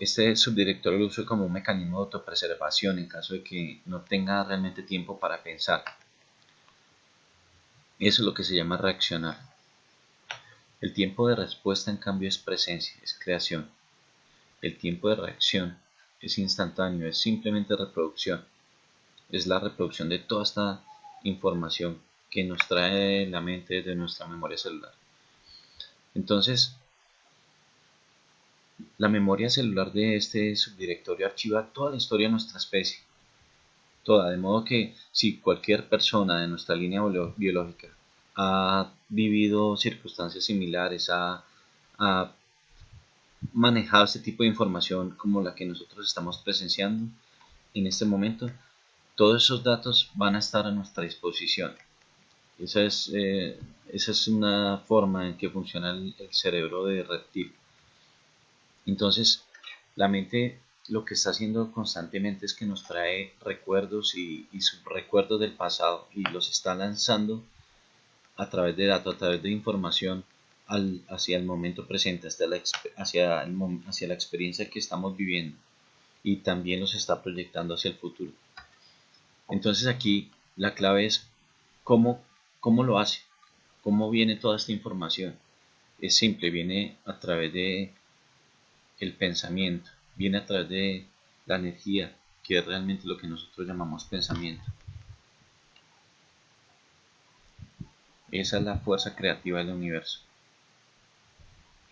este subdirectorio lo usa como un mecanismo de autopreservación en caso de que no tenga realmente tiempo para pensar. Eso es lo que se llama reaccionar. El tiempo de respuesta, en cambio, es presencia, es creación. El tiempo de reacción es instantáneo, es simplemente reproducción. Es la reproducción de toda esta información que nos trae la mente de nuestra memoria celular. Entonces, la memoria celular de este subdirectorio archiva toda la historia de nuestra especie. Toda, de modo que si cualquier persona de nuestra línea biológica ha vivido circunstancias similares, ha manejado este tipo de información como la que nosotros estamos presenciando en este momento, todos esos datos van a estar a nuestra disposición. Esa es una forma en que funciona el cerebro de reptil. Entonces, la mente lo que está haciendo constantemente es que nos trae recuerdos y subrecuerdos del pasado y los está lanzando a través de datos, a través de información hacia el momento presente, hacia la experiencia que estamos viviendo, y también los está proyectando hacia el futuro. Entonces aquí la clave es cómo lo hace, cómo viene toda esta información. Es simple, viene a través de el pensamiento, viene a través de la energía, que es realmente lo que nosotros llamamos pensamiento. Esa es la fuerza creativa del universo,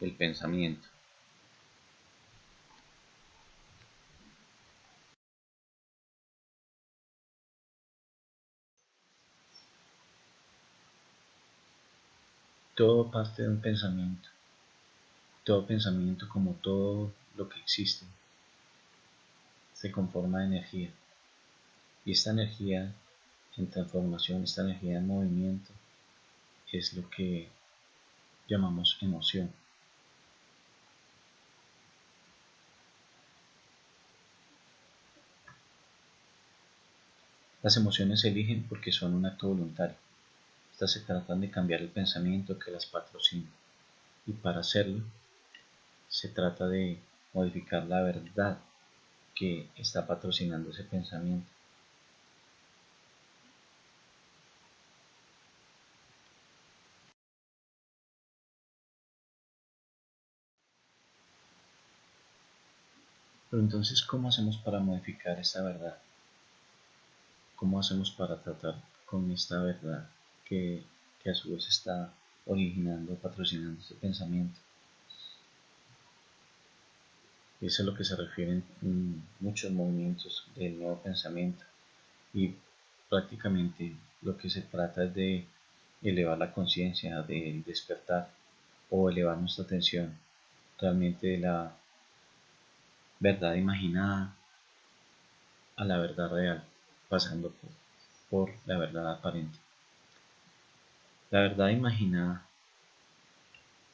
el pensamiento. Todo parte de un pensamiento. Todo pensamiento, como todo lo que existe, se conforma de energía. Y esta energía en transformación, esta energía en movimiento, es lo que llamamos emoción. Las emociones se eligen porque son un acto voluntario. Estas se tratan de cambiar el pensamiento que las patrocina. Y para hacerlo, se trata de modificar la verdad que está patrocinando ese pensamiento. Pero entonces, ¿cómo hacemos para modificar esta verdad? ¿Cómo hacemos para tratar con esta verdad que a su vez está originando, patrocinando este pensamiento? Eso es a lo que se refieren muchos movimientos del nuevo pensamiento, y prácticamente lo que se trata es de elevar la conciencia, de despertar o elevar nuestra atención realmente de la verdad imaginada a la verdad real, pasando por la verdad aparente. La verdad imaginada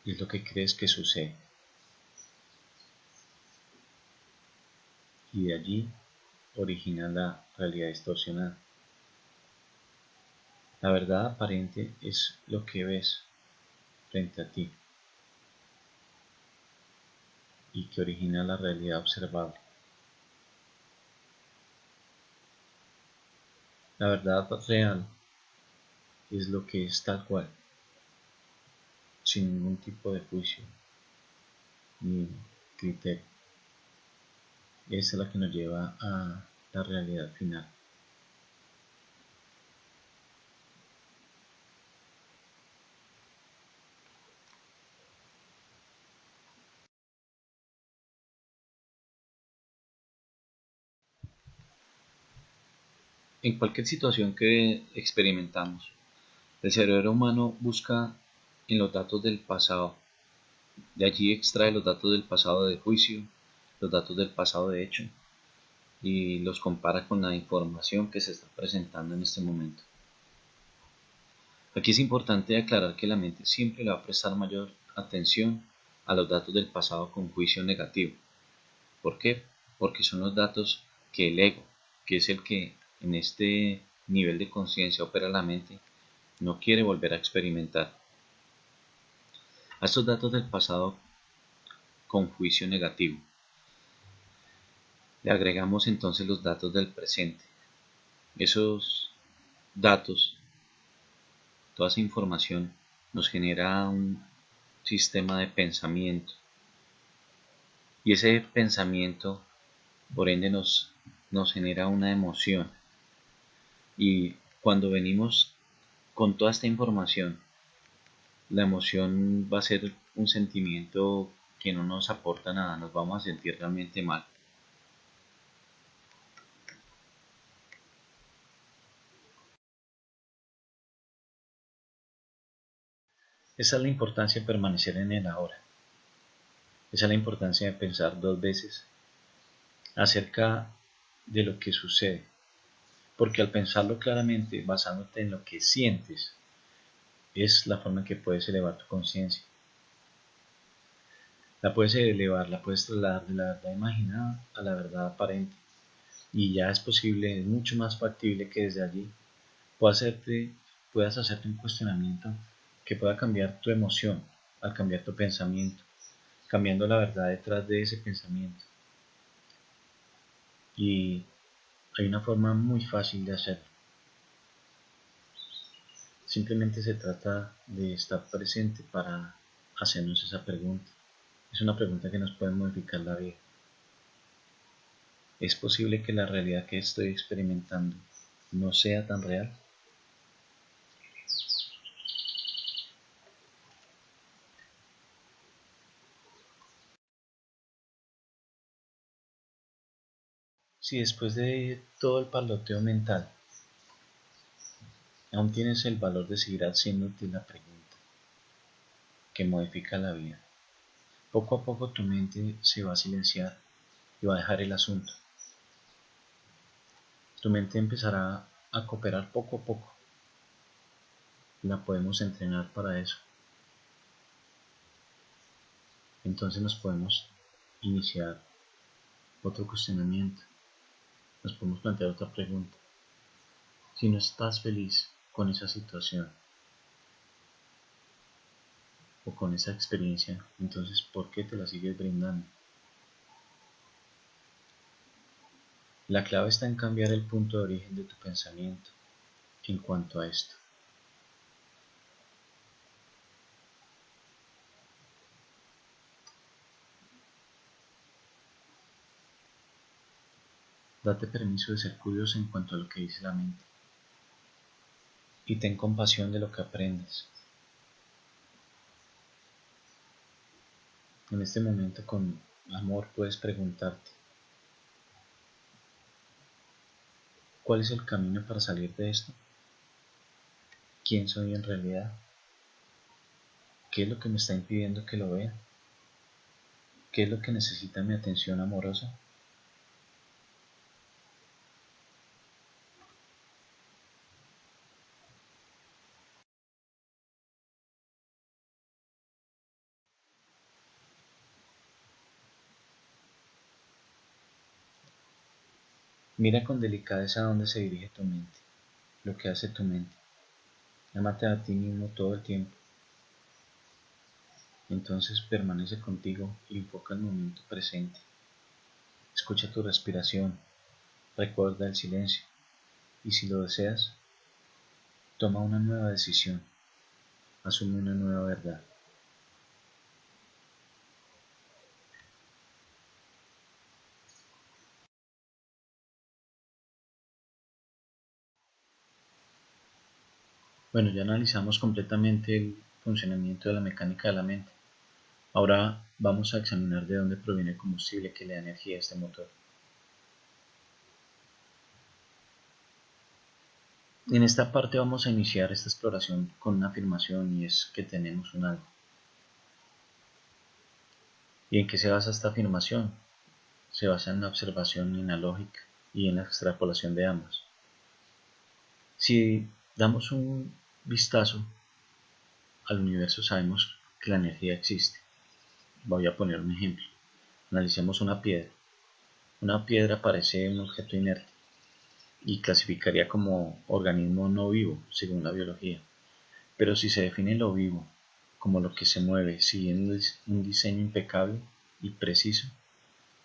es lo que crees que sucede, y de allí origina la realidad distorsionada. La verdad aparente es lo que ves frente a ti y que origina la realidad observable. La verdad real es lo que es tal cual, sin ningún tipo de juicio ni criterio. Esa es la que nos lleva a la realidad final. En cualquier situación que experimentamos, el cerebro humano busca en los datos del pasado. De allí extrae los datos del pasado de juicio, los datos del pasado de hecho, y los compara con la información que se está presentando en este momento. Aquí es importante aclarar que la mente siempre le va a prestar mayor atención a los datos del pasado con juicio negativo. ¿Por qué? Porque son los datos que el ego, que es el que en este nivel de conciencia opera la mente, no quiere volver a experimentar. A estos datos del pasado con juicio negativo le agregamos entonces los datos del presente. Esos datos, toda esa información nos genera un sistema de pensamiento y ese pensamiento por ende nos genera una emoción, y cuando venimos con toda esta información, la emoción va a ser un sentimiento que no nos aporta nada, nos vamos a sentir realmente mal. Esa es la importancia de permanecer en el ahora. Esa es la importancia de pensar dos veces acerca de lo que sucede, porque al pensarlo claramente, basándote en lo que sientes, es la forma en que puedes elevar tu conciencia. La puedes elevar, la puedes trasladar de la verdad imaginada a la verdad aparente, y ya es posible, es mucho más factible que desde allí puedas hacerte un cuestionamiento que pueda cambiar tu emoción al cambiar tu pensamiento, cambiando la verdad detrás de ese pensamiento. Y hay una forma muy fácil de hacerlo. Simplemente se trata de estar presente para hacernos esa pregunta. Es una pregunta que nos puede modificar la vida. ¿Es posible que la realidad que estoy experimentando no sea tan real? Si después de todo el parloteo mental aún tienes el valor de seguir haciéndote la pregunta que modifica la vida, poco a poco tu mente se va a silenciar y va a dejar el asunto. Tu mente empezará a cooperar poco a poco. La podemos entrenar para eso. Entonces nos podemos iniciar otro cuestionamiento. Nos podemos plantear otra pregunta. Si no estás feliz con esa situación o con esa experiencia, entonces ¿por qué te la sigues brindando? La clave está en cambiar el punto de origen de tu pensamiento en cuanto a esto. Date permiso de ser curioso en cuanto a lo que dice la mente y ten compasión de lo que aprendes. En este momento con amor puedes preguntarte, ¿cuál es el camino para salir de esto? ¿Quién soy en realidad? ¿Qué es lo que me está impidiendo que lo vea? ¿Qué es lo que necesita mi atención amorosa? Mira con delicadeza a dónde se dirige tu mente, lo que hace tu mente. Ámate a ti mismo todo el tiempo. Entonces permanece contigo y enfoca el momento presente. Escucha tu respiración, recuerda el silencio y si lo deseas, toma una nueva decisión, asume una nueva verdad. Bueno, ya analizamos completamente el funcionamiento de la mecánica de la mente. Ahora vamos a examinar de dónde proviene el combustible que le da energía a este motor. En esta parte vamos a iniciar esta exploración con una afirmación, y es que tenemos un alma. ¿Y en qué se basa esta afirmación? Se basa en la observación y en la lógica y en la extrapolación de ambas. Si damos un vistazo al universo, sabemos que la energía existe. Voy a poner un ejemplo. Analicemos una piedra. Una piedra parece un objeto inerte y clasificaría como organismo no vivo según la biología. Pero si se define lo vivo como lo que se mueve siguiendo un diseño impecable y preciso,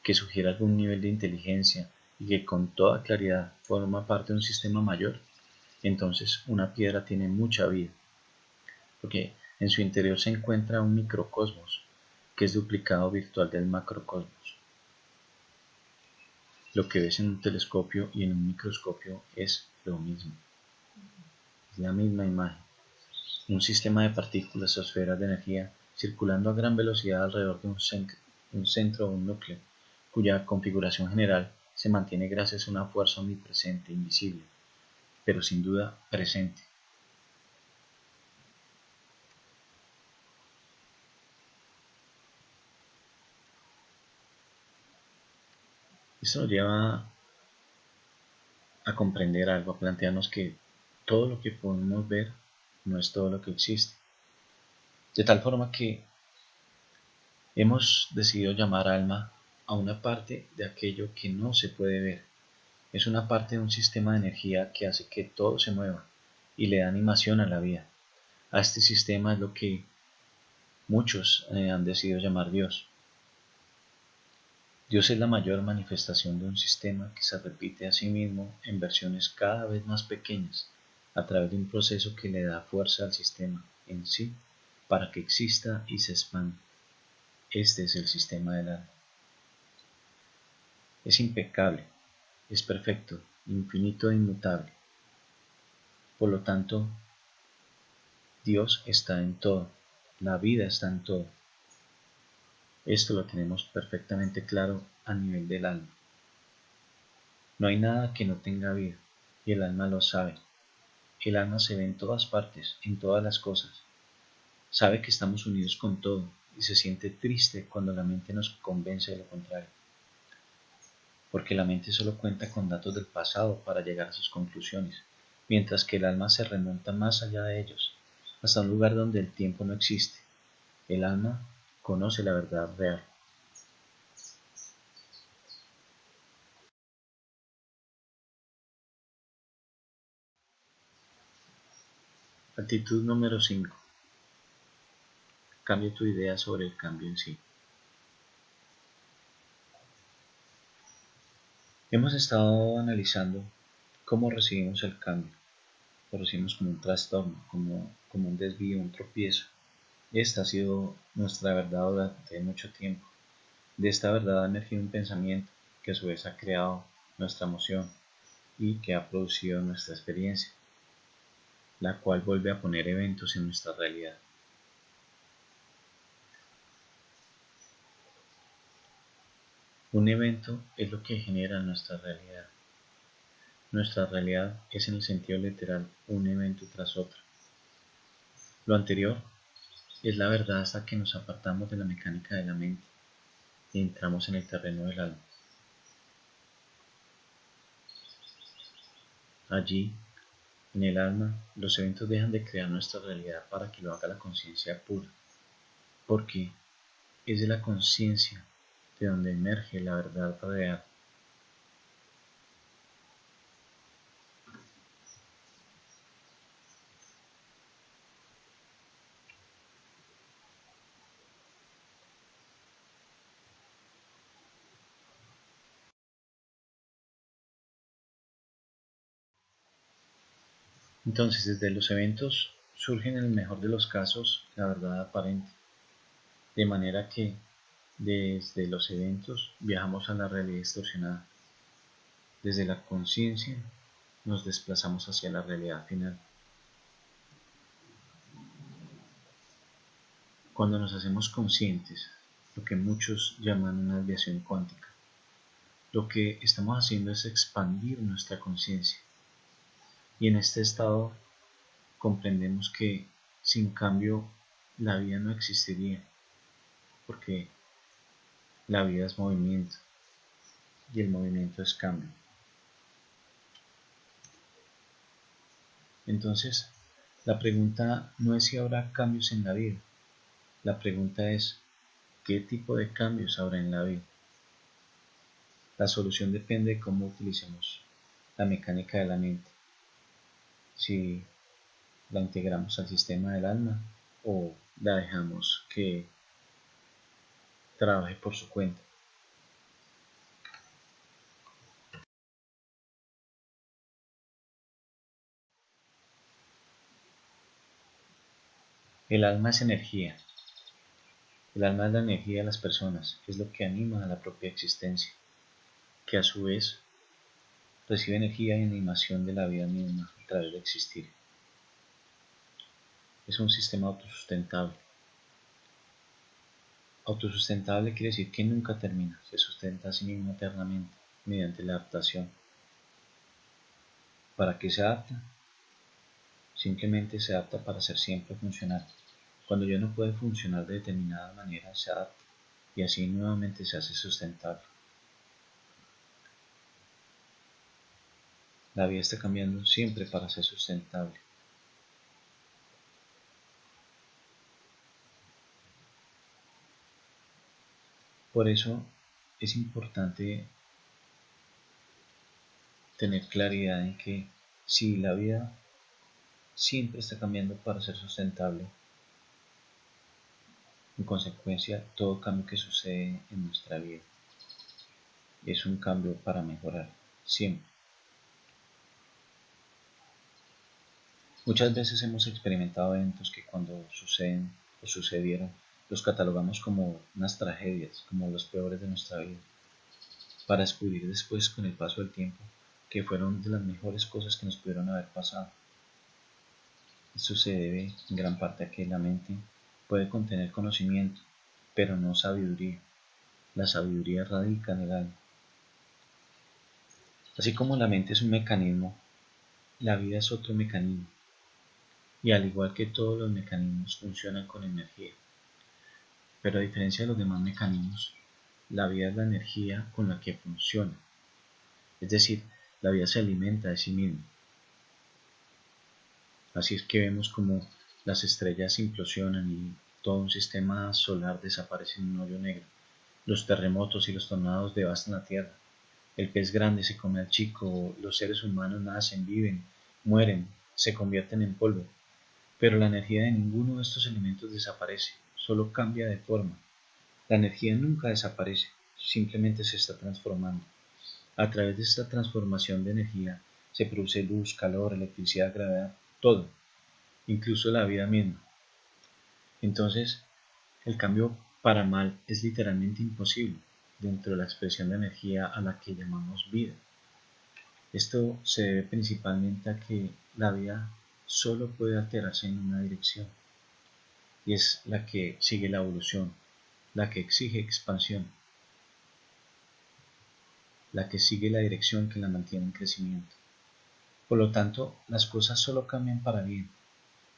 que sugiere algún nivel de inteligencia y que con toda claridad forma parte de un sistema mayor, entonces una piedra tiene mucha vida, porque en su interior se encuentra un microcosmos, que es duplicado virtual del macrocosmos. Lo que ves en un telescopio y en un microscopio es lo mismo, es la misma imagen. Un sistema de partículas o esferas de energía circulando a gran velocidad alrededor de un centro o un núcleo, cuya configuración general se mantiene gracias a una fuerza omnipresente, invisible, pero sin duda presente. Esto nos lleva a comprender algo, a plantearnos que todo lo que podemos ver no es todo lo que existe. De tal forma que hemos decidido llamar alma a una parte de aquello que no se puede ver. Es una parte de un sistema de energía que hace que todo se mueva y le da animación a la vida. A este sistema es lo que muchos han decidido llamar Dios. Dios es la mayor manifestación de un sistema que se repite a sí mismo en versiones cada vez más pequeñas a través de un proceso que le da fuerza al sistema en sí para que exista y se expanda. Este es el sistema del alma. Es impecable, es perfecto, infinito e inmutable. Por lo tanto, Dios está en todo, la vida está en todo. Esto lo tenemos perfectamente claro a nivel del alma. No hay nada que no tenga vida, y el alma lo sabe. El alma se ve en todas partes, en todas las cosas. Sabe que estamos unidos con todo, y se siente triste cuando la mente nos convence de lo contrario. Porque la mente solo cuenta con datos del pasado para llegar a sus conclusiones, mientras que el alma se remonta más allá de ellos, hasta un lugar donde el tiempo no existe. El alma conoce la verdad real. Actitud número 5. Cambia tu idea sobre el cambio en sí. Hemos estado analizando cómo recibimos el cambio. Lo recibimos como un trastorno, como un desvío, un tropiezo. Esta ha sido nuestra verdad durante mucho tiempo. De esta verdad ha emergido un pensamiento que a su vez ha creado nuestra emoción y que ha producido nuestra experiencia, la cual vuelve a poner eventos en nuestra realidad. Un evento es lo que genera nuestra realidad. Nuestra realidad es en el sentido literal un evento tras otro. Lo anterior es la verdad hasta que nos apartamos de la mecánica de la mente y entramos en el terreno del alma. Allí, en el alma, los eventos dejan de crear nuestra realidad para que lo haga la conciencia pura, porque es de la conciencia de donde emerge la verdad real. Entonces, desde los eventos surge en el mejor de los casos la verdad aparente, de manera que desde los eventos viajamos a la realidad distorsionada. Desde la conciencia nos desplazamos hacia la realidad final. Cuando nos hacemos conscientes, lo que muchos llaman una desviación cuántica, lo que estamos haciendo es expandir nuestra conciencia. Y en este estado comprendemos que sin cambio la vida no existiría, porque la vida es movimiento y el movimiento es cambio. Entonces, la pregunta no es si habrá cambios en la vida, la pregunta es ¿qué tipo de cambios habrá en la vida? La solución depende de cómo utilicemos la mecánica de la mente, si la integramos al sistema del alma o la dejamos que trabaje por su cuenta. El alma es energía. El alma es la energía de las personas, es lo que anima a la propia existencia, que a su vez recibe energía y animación de la vida misma a través de existir. Es un sistema autosustentable. Autosustentable quiere decir que nunca termina, se sustenta a sí mismo eternamente mediante la adaptación. ¿Para qué se adapta? Simplemente se adapta para ser siempre funcional. Cuando ya no puede funcionar de determinada manera, se adapta y así nuevamente se hace sustentable. La vida está cambiando siempre para ser sustentable. Por eso es importante tener claridad en que si la vida siempre está cambiando para ser sustentable, en consecuencia todo cambio que sucede en nuestra vida es un cambio para mejorar, siempre. Muchas veces hemos experimentado eventos que cuando suceden o sucedieron los catalogamos como unas tragedias, como los peores de nuestra vida, para descubrir después con el paso del tiempo que fueron de las mejores cosas que nos pudieron haber pasado. Esto se debe en gran parte a que la mente puede contener conocimiento, pero no sabiduría. La sabiduría radica en el alma. Así como la mente es un mecanismo, la vida es otro mecanismo. Y al igual que todos los mecanismos funcionan con energía. Pero a diferencia de los demás mecanismos, la vida es la energía con la que funciona. Es decir, la vida se alimenta de sí misma. Así es que vemos como las estrellas implosionan y todo un sistema solar desaparece en un hoyo negro. Los terremotos y los tornados devastan la tierra. El pez grande se come al chico, los seres humanos nacen, viven, mueren, se convierten en polvo. Pero la energía de ninguno de estos elementos desaparece, solo cambia de forma. La energía nunca desaparece, simplemente se está transformando. A través de esta transformación de energía se produce luz, calor, electricidad, gravedad, todo, incluso la vida misma. Entonces, el cambio para mal es literalmente imposible dentro de la expresión de energía a la que llamamos vida. Esto se debe principalmente a que la vida solo puede alterarse en una dirección, y es la que sigue la evolución, la que exige expansión, la que sigue la dirección que la mantiene en crecimiento. Por lo tanto, las cosas solo cambian para bien,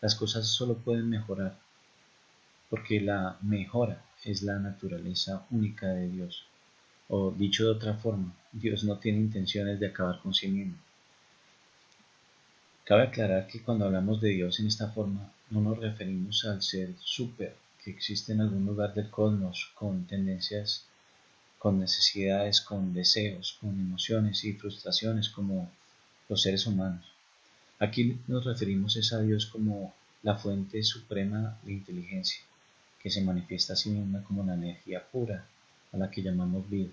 las cosas solo pueden mejorar, porque la mejora es la naturaleza única de Dios. O dicho de otra forma, Dios no tiene intenciones de acabar con sí mismo. Cabe aclarar que cuando hablamos de Dios en esta forma, no nos referimos al ser súper que existe en algún lugar del cosmos con tendencias, con necesidades, con deseos, con emociones y frustraciones como los seres humanos. Aquí nos referimos a Dios como la fuente suprema de inteligencia, que se manifiesta a sí misma como la energía pura, a la que llamamos vida.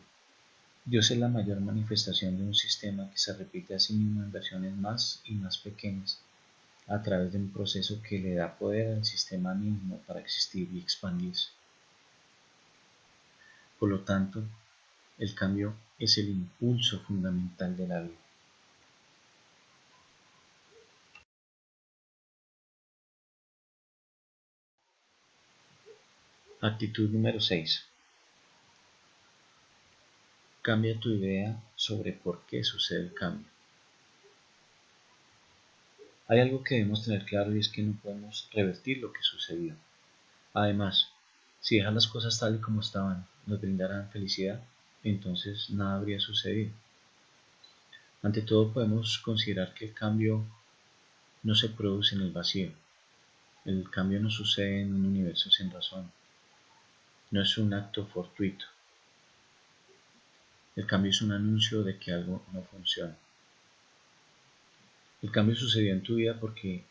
Dios es la mayor manifestación de un sistema que se repite a sí mismo en versiones más y más pequeñas, a través de un proceso que le da poder al sistema mismo para existir y expandirse. Por lo tanto, el cambio es el impulso fundamental de la vida. Actitud número 6. Cambia tu idea sobre por qué sucede el cambio. Hay algo que debemos tener claro y es que no podemos revertir lo que sucedió. Además, si dejar las cosas tal y como estaban nos brindaran felicidad, entonces nada habría sucedido. Ante todo podemos considerar que el cambio no se produce en el vacío. El cambio no sucede en un universo sin razón. No es un acto fortuito. El cambio es un anuncio de que algo no funciona. El cambio sucedió en tu vida porque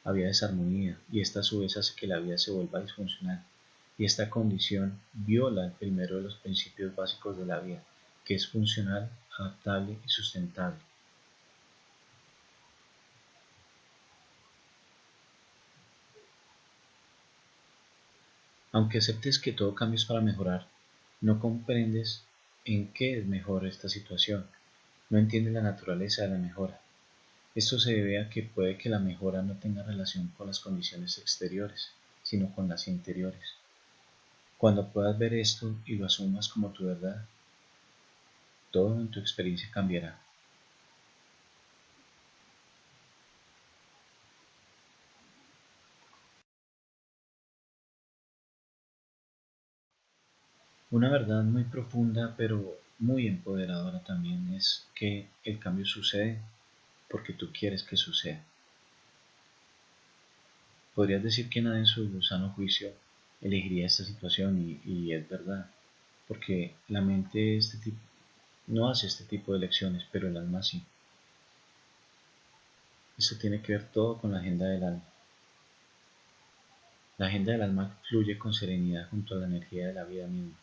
había desarmonía y esta a su vez hace que la vida se vuelva disfuncional. Y esta condición viola el primero de los principios básicos de la vida, que es funcional, adaptable y sustentable. Aunque aceptes que todo cambio es para mejorar, no comprendes en qué es mejor esta situación, no entiendes la naturaleza de la mejora. Esto se debe a que puede que la mejora no tenga relación con las condiciones exteriores, sino con las interiores. Cuando puedas ver esto y lo asumas como tu verdad, todo en tu experiencia cambiará. Una verdad muy profunda pero muy empoderadora también es que el cambio sucede porque tú quieres que suceda. Podrías decir que nadie en su sano juicio elegiría esta situación y es verdad, porque la mente no hace este tipo de elecciones, pero el alma sí. Esto tiene que ver todo con la agenda del alma. La agenda del alma fluye con serenidad junto a la energía de la vida misma,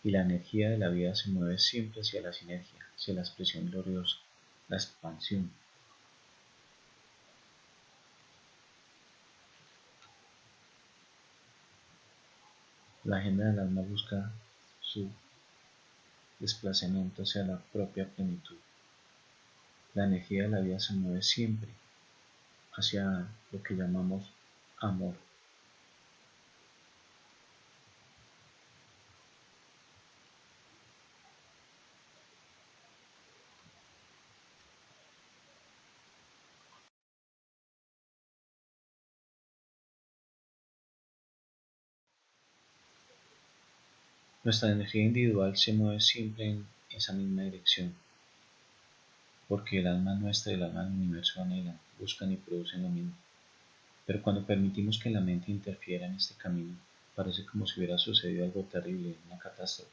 y la energía de la vida se mueve siempre hacia la sinergia, hacia la expresión gloriosa, la expansión. La agenda del alma busca su desplazamiento hacia la propia plenitud. La energía de la vida se mueve siempre hacia lo que llamamos amor. Nuestra energía individual se mueve siempre en esa misma dirección, porque el alma nuestra y el alma del universo anhelan, buscan y producen lo mismo. Pero cuando permitimos que la mente interfiera en este camino, parece como si hubiera sucedido algo terrible, una catástrofe.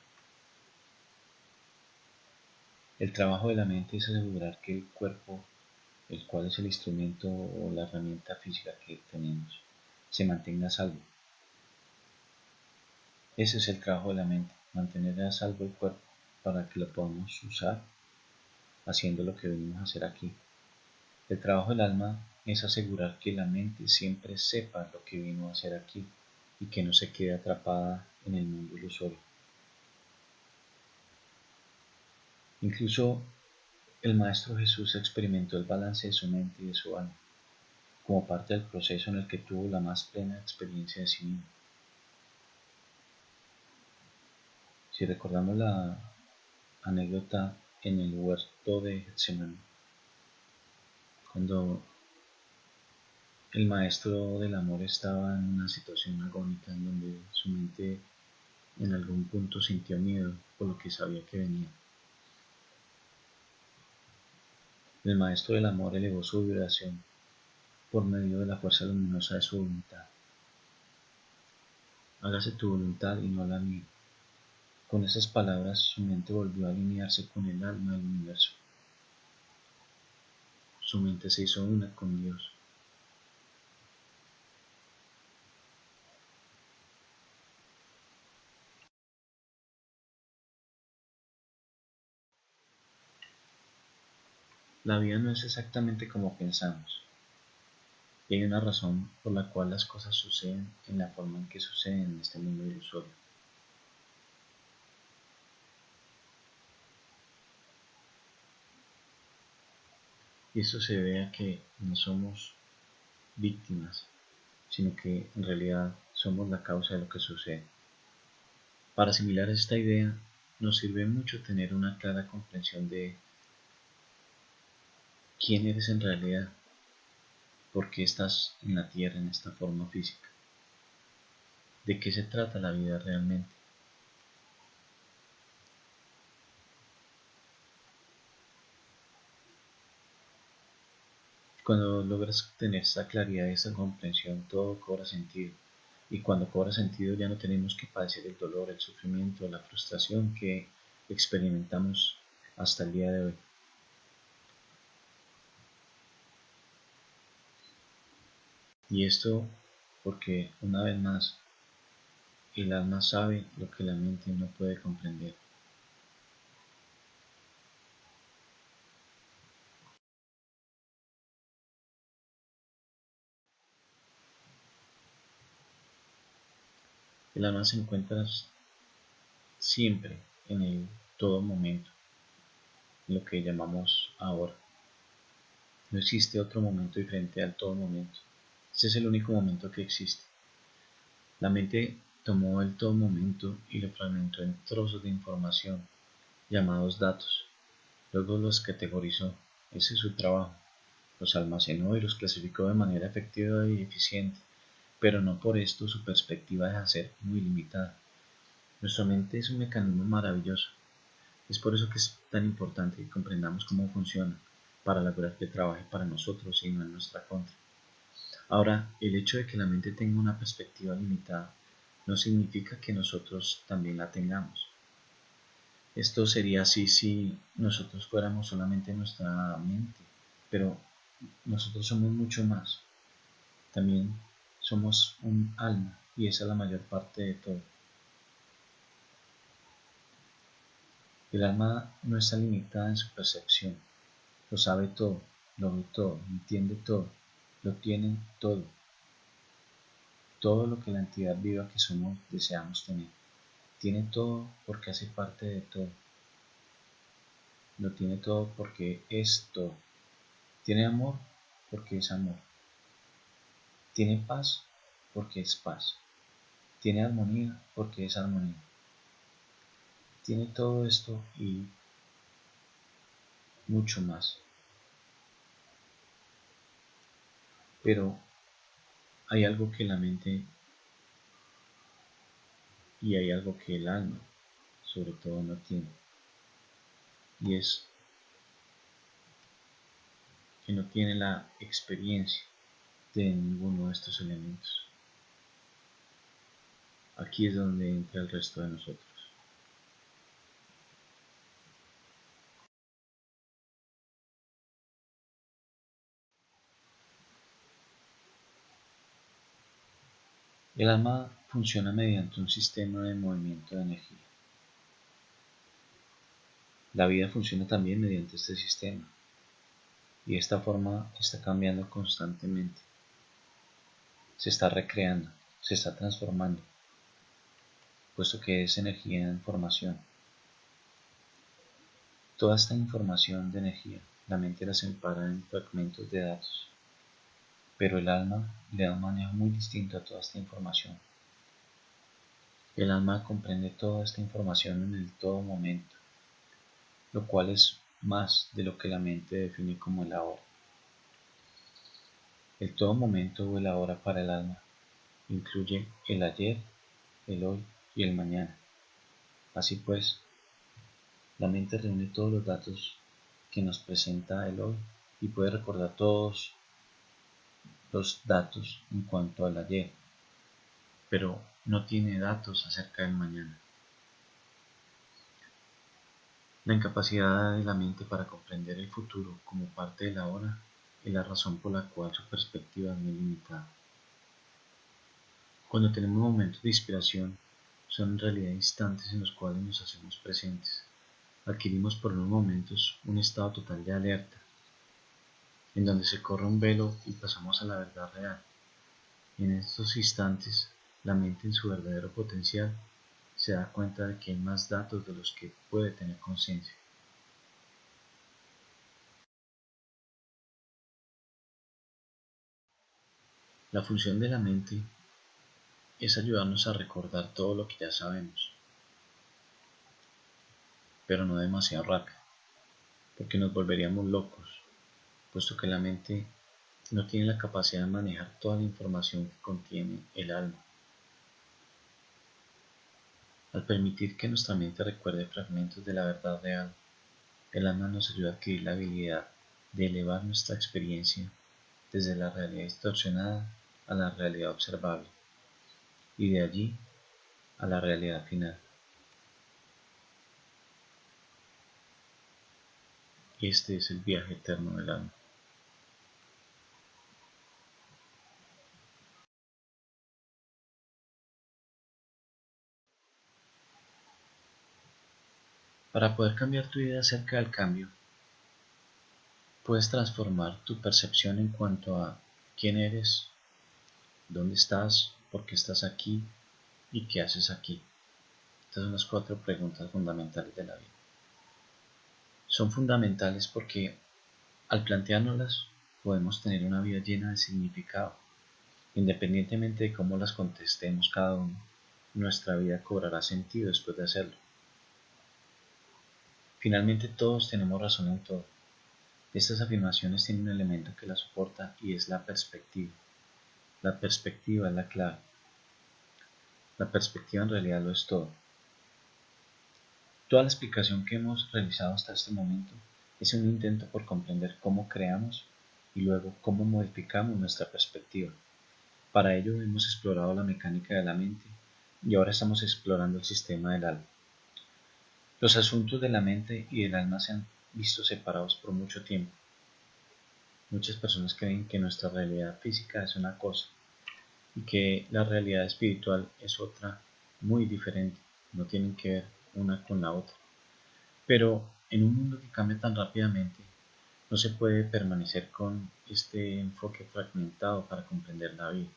El trabajo de la mente es asegurar que el cuerpo, el cual es el instrumento o la herramienta física que tenemos, se mantenga a salvo. Ese es el trabajo de la mente, mantener a salvo el cuerpo para que lo podamos usar haciendo lo que venimos a hacer aquí. El trabajo del alma es asegurar que la mente siempre sepa lo que vino a hacer aquí y que no se quede atrapada en el mundo ilusorio. Incluso el Maestro Jesús experimentó el balance de su mente y de su alma, como parte del proceso en el que tuvo la más plena experiencia de sí mismo. Si recordamos la anécdota en el huerto de Getsemaní, cuando el Maestro del Amor estaba en una situación agónica en donde su mente en algún punto sintió miedo por lo que sabía que venía. El Maestro del Amor elevó su vibración por medio de la fuerza luminosa de su voluntad. Hágase tu voluntad y no la mía. Con esas palabras su mente volvió a alinearse con el alma del universo. Su mente se hizo una con Dios. La vida no es exactamente como pensamos, y hay una razón por la cual las cosas suceden en la forma en que suceden en este mundo ilusorio. Y esto se debe a que no somos víctimas, sino que en realidad somos la causa de lo que sucede. Para asimilar esta idea, nos sirve mucho tener una clara comprensión de quién eres en realidad, por qué estás en la Tierra en esta forma física, de qué se trata la vida realmente. Cuando logras tener esa claridad y esa comprensión, todo cobra sentido. Y cuando cobra sentido ya no tenemos que padecer el dolor, el sufrimiento, la frustración que experimentamos hasta el día de hoy. Y esto porque, una vez más, el alma sabe lo que la mente no puede comprender. El alma se encuentra siempre en el todo momento, lo que llamamos ahora. No existe otro momento diferente al todo momento. Este es el único momento que existe. La mente tomó el todo momento y lo fragmentó en trozos de información, llamados datos. Luego los categorizó. Ese es su trabajo. Los almacenó y los clasificó de manera efectiva y eficiente, pero no por esto su perspectiva deja de ser muy limitada. Nuestra mente es un mecanismo maravilloso. Es por eso que es tan importante que comprendamos cómo funciona, para lograr que trabaje para nosotros y no en nuestra contra. Ahora, el hecho de que la mente tenga una perspectiva limitada no significa que nosotros también la tengamos. Esto sería así si nosotros fuéramos solamente nuestra mente, pero nosotros somos mucho más. También somos un alma y esa es la mayor parte de todo. El alma no está limitada en su percepción, lo sabe todo, lo ve todo, entiende todo, lo tiene todo, todo lo que la entidad viva que somos deseamos tener. Tiene todo porque hace parte de todo, lo tiene todo porque es todo. Tiene amor porque es amor, tiene paz porque es paz, tiene armonía porque es armonía. Tiene todo esto y mucho más. Pero hay algo que la mente y hay algo que el alma, sobre todo, no tiene. Y es que no tiene la experiencia de ninguno de estos elementos. Aquí es donde entra el resto de nosotros. El alma funciona mediante un sistema de movimiento de energía. La vida funciona también mediante este sistema y de esta forma está cambiando constantemente. Se está recreando, se está transformando, puesto que es energía en formación. Toda esta información de energía, la mente la separa en fragmentos de datos, pero el alma le da un manejo muy distinto a toda esta información. El alma comprende toda esta información en el todo momento, lo cual es más de lo que la mente define como el ahora. El todo momento o el ahora para el alma incluye el ayer, el hoy y el mañana. Así pues, la mente reúne todos los datos que nos presenta el hoy y puede recordar todos los datos en cuanto al ayer, pero no tiene datos acerca del mañana. La incapacidad de la mente para comprender el futuro como parte de la hora es la razón por la cual su perspectiva es muy limitada. Cuando tenemos momentos de inspiración, son en realidad instantes en los cuales nos hacemos presentes. Adquirimos por unos momentos un estado total de alerta, en donde se corre un velo y pasamos a la verdad real. En estos instantes, la mente en su verdadero potencial se da cuenta de que hay más datos de los que puede tener conciencia. La función de la mente es ayudarnos a recordar todo lo que ya sabemos, pero no demasiado rápido, porque nos volveríamos locos, puesto que la mente no tiene la capacidad de manejar toda la información que contiene el alma. Al permitir que nuestra mente recuerde fragmentos de la verdad real, el alma nos ayuda a adquirir la habilidad de elevar nuestra experiencia desde la realidad distorsionada a la realidad observable, y de allí a la realidad final. Este es el viaje eterno del alma. Para poder cambiar tu idea acerca del cambio, puedes transformar tu percepción en cuanto a quién eres, dónde estás, por qué estás aquí y qué haces aquí. Estas son las 4 preguntas fundamentales de la vida. Son fundamentales porque al planteárnoslas podemos tener una vida llena de significado. Independientemente de cómo las contestemos cada uno, nuestra vida cobrará sentido después de hacerlo. Finalmente todos tenemos razón en todo. Estas afirmaciones tienen un elemento que las soporta y es la perspectiva. La perspectiva es la clave. La perspectiva en realidad lo es todo. Toda la explicación que hemos realizado hasta este momento es un intento por comprender cómo creamos y luego cómo modificamos nuestra perspectiva. Para ello hemos explorado la mecánica de la mente y ahora estamos explorando el sistema del alma. Los asuntos de la mente y del alma se han visto separados por mucho tiempo. Muchas personas creen que nuestra realidad física es una cosa y que la realidad espiritual es otra muy diferente, no tienen que ver una con la otra. Pero en un mundo que cambia tan rápidamente, no se puede permanecer con este enfoque fragmentado para comprender la vida.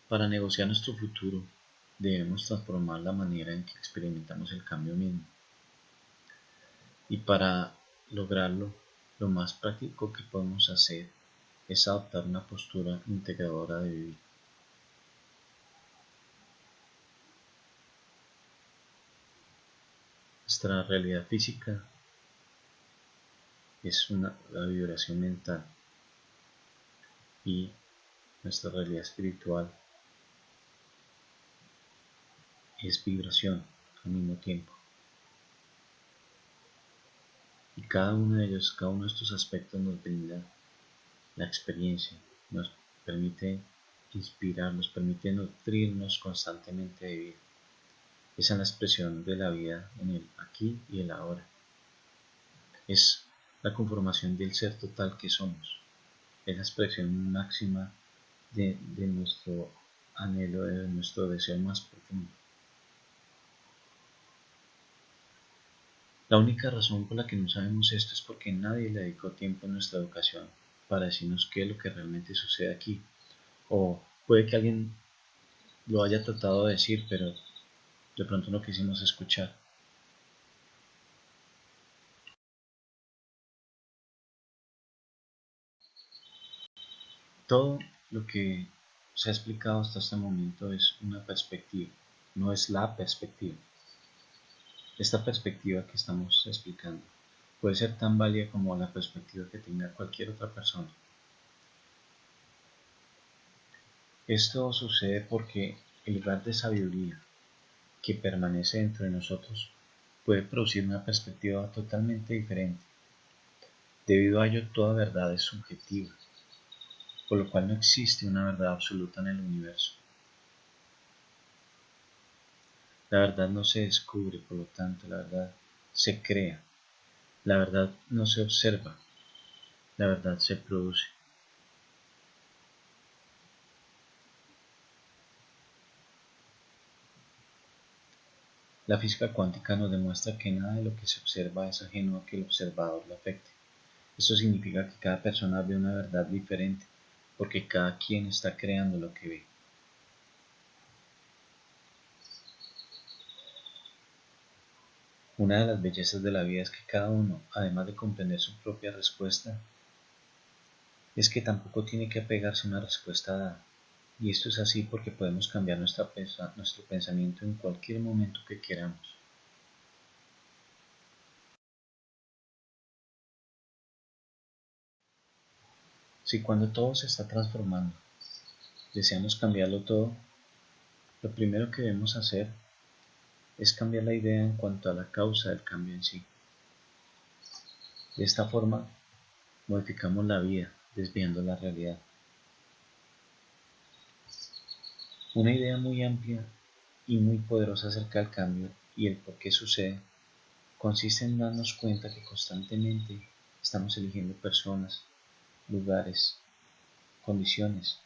Para negociar nuestro futuro, debemos transformar la manera en que experimentamos el cambio mismo. Y para lograrlo, lo más práctico que podemos hacer es adoptar una postura integradora de vivir. Nuestra realidad física es la vibración mental y nuestra realidad espiritual es vibración al mismo tiempo. Y cada uno de ellos, cada uno de estos aspectos nos brinda la experiencia, nos permite inspirar, nos permite nutrirnos constantemente de vida. Esa es la expresión de la vida en el aquí y el ahora. Es la conformación del ser total que somos. Es la expresión máxima de nuestro anhelo, de nuestro deseo más profundo. La única razón por la que no sabemos esto es porque nadie le dedicó tiempo en nuestra educación para decirnos qué es lo que realmente sucede aquí. O puede que alguien lo haya tratado de decir, pero de pronto no quisimos escuchar. Todo lo que se ha explicado hasta este momento es una perspectiva, no es la perspectiva. Esta perspectiva que estamos explicando puede ser tan válida como la perspectiva que tenga cualquier otra persona. Esto sucede porque el lugar de sabiduría que permanece dentro de nosotros puede producir una perspectiva totalmente diferente. Debido a ello, toda verdad es subjetiva, por lo cual no existe una verdad absoluta en el universo. La verdad no se descubre, por lo tanto, la verdad se crea. La verdad no se observa, la verdad se produce. La física cuántica nos demuestra que nada de lo que se observa es ajeno a que el observador lo afecte. Esto significa que cada persona ve una verdad diferente, porque cada quien está creando lo que ve. Una de las bellezas de la vida es que cada uno, además de comprender su propia respuesta, es que tampoco tiene que apegarse a una respuesta dada. Y esto es así porque podemos cambiar nuestro pensamiento en cualquier momento que queramos. Si cuando todo se está transformando deseamos cambiarlo todo, lo primero que debemos hacer es cambiar la idea en cuanto a la causa del cambio en sí. De esta forma, modificamos la vida, desviando la realidad. Una idea muy amplia y muy poderosa acerca del cambio y el por qué sucede consiste en darnos cuenta que constantemente estamos eligiendo personas, lugares, condiciones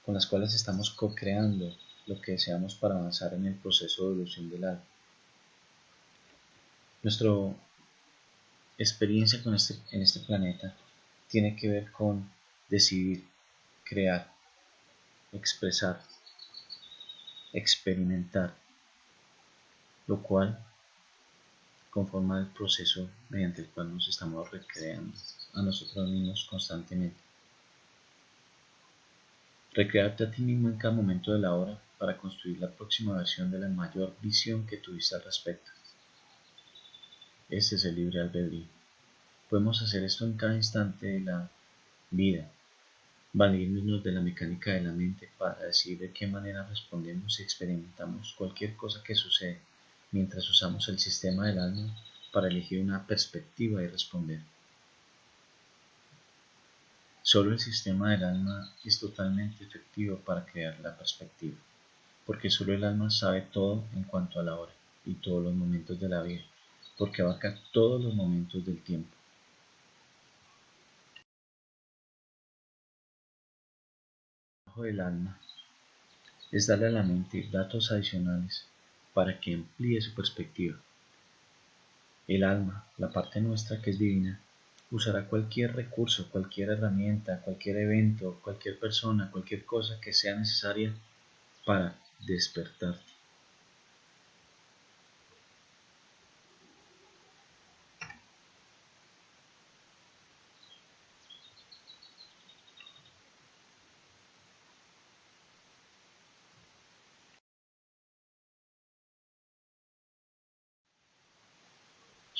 con las cuales estamos co-creando lo que deseamos para avanzar en el proceso de evolución del alma. Nuestra experiencia en este planeta tiene que ver con decidir, crear, expresar, experimentar, lo cual conforma el proceso mediante el cual nos estamos recreando a nosotros mismos constantemente. Recrearte a ti mismo en cada momento de la hora para construir la próxima versión de la mayor visión que tuviste al respecto. Este es el libre albedrío. Podemos hacer esto en cada instante de la vida, valiéndonos de la mecánica de la mente para decidir de qué manera respondemos y experimentamos cualquier cosa que sucede, mientras usamos el sistema del alma para elegir una perspectiva y responder. Solo el sistema del alma es totalmente efectivo para crear la perspectiva, porque solo el alma sabe todo en cuanto a la hora y todos los momentos de la vida, porque abarca todos los momentos del tiempo. El trabajo del alma es darle a la mente datos adicionales para que amplíe su perspectiva. El alma, la parte nuestra que es divina, usará cualquier recurso, cualquier herramienta, cualquier evento, cualquier persona, cualquier cosa que sea necesaria para despertarte.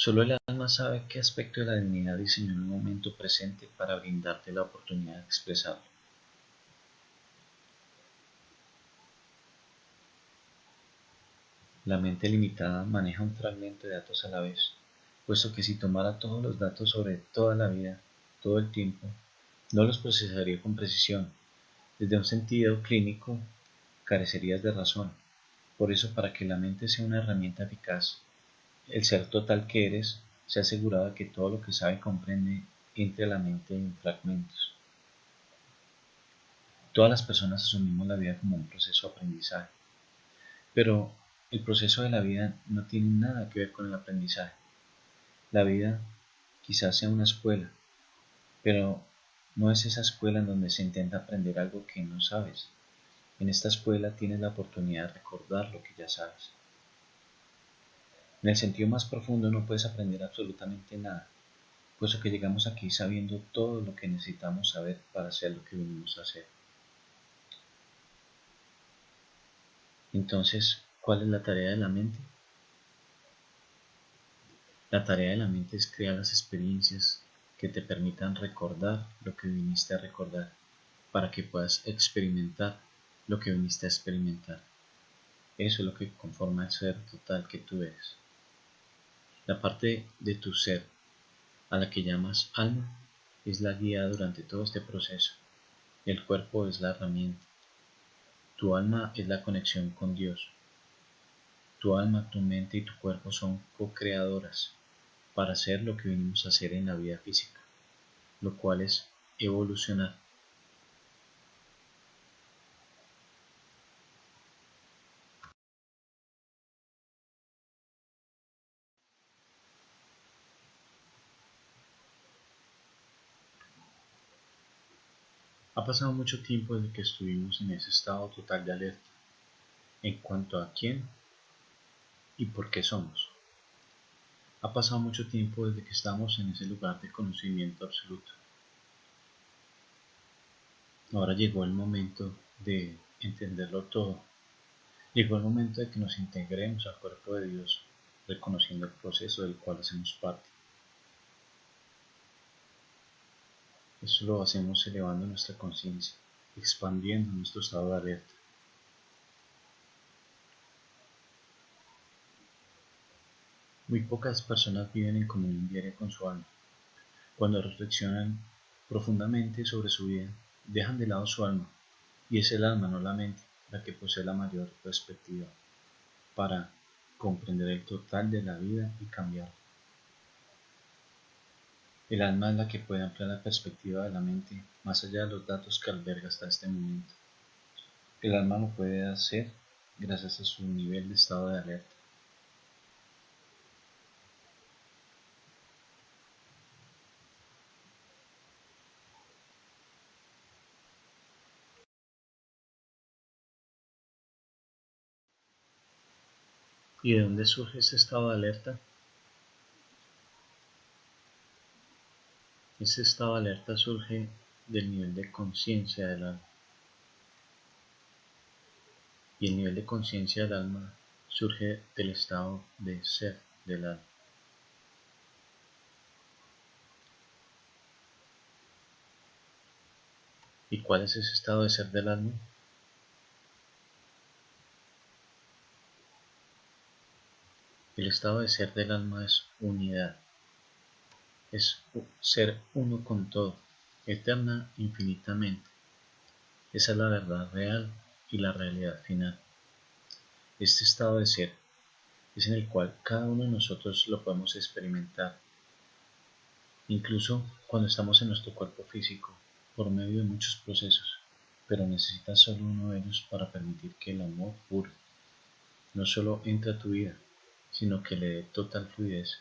Solo el alma sabe qué aspecto de la divinidad diseñó en el momento presente para brindarte la oportunidad de expresarlo. La mente limitada maneja un fragmento de datos a la vez, puesto que si tomara todos los datos sobre toda la vida, todo el tiempo, no los procesaría con precisión. Desde un sentido clínico, carecerías de razón. Por eso, para que la mente sea una herramienta eficaz, el ser total que eres se ha asegurado de que todo lo que sabe y comprende entre a la mente en fragmentos. Todas las personas asumimos la vida como un proceso de aprendizaje, pero el proceso de la vida no tiene nada que ver con el aprendizaje. La vida quizás sea una escuela, pero no es esa escuela en donde se intenta aprender algo que no sabes. En esta escuela tienes la oportunidad de recordar lo que ya sabes. En el sentido más profundo no puedes aprender absolutamente nada, puesto que llegamos aquí sabiendo todo lo que necesitamos saber para hacer lo que venimos a hacer. Entonces, ¿cuál es la tarea de la mente? La tarea de la mente es crear las experiencias que te permitan recordar lo que viniste a recordar, para que puedas experimentar lo que viniste a experimentar. Eso es lo que conforma el ser total que tú eres. La parte de tu ser, a la que llamas alma, es la guía durante todo este proceso. El cuerpo es la herramienta. Tu alma es la conexión con Dios. Tu alma, tu mente y tu cuerpo son co-creadoras para hacer lo que vinimos a hacer en la vida física, lo cual es evolucionar. Ha pasado mucho tiempo desde que estuvimos en ese estado total de alerta en cuanto a quién y por qué somos. Ha pasado mucho tiempo desde que estamos en ese lugar de conocimiento absoluto. Ahora llegó el momento de entenderlo todo. Llegó el momento de que nos integremos al cuerpo de Dios, reconociendo el proceso del cual hacemos parte. Esto lo hacemos elevando nuestra conciencia, expandiendo nuestro estado de alerta. Muy pocas personas viven en comunión diaria con su alma. Cuando reflexionan profundamente sobre su vida, dejan de lado su alma, y es el alma, no la mente, la que posee la mayor perspectiva para comprender el total de la vida y cambiar. El alma es la que puede ampliar la perspectiva de la mente más allá de los datos que alberga hasta este momento. El alma lo puede hacer gracias a su nivel de estado de alerta. ¿Y de dónde surge ese estado de alerta? Ese estado de alerta surge del nivel de conciencia del alma. Y el nivel de conciencia del alma surge del estado de ser del alma. ¿Y cuál es ese estado de ser del alma? El estado de ser del alma es unidad, es ser uno con todo, eterna, infinitamente. Esa es la verdad real y la realidad final. Este estado de ser es en el cual cada uno de nosotros lo podemos experimentar, incluso cuando estamos en nuestro cuerpo físico, por medio de muchos procesos, pero necesitas solo uno de ellos para permitir que el amor puro no solo entre a tu vida, sino que le dé total fluidez.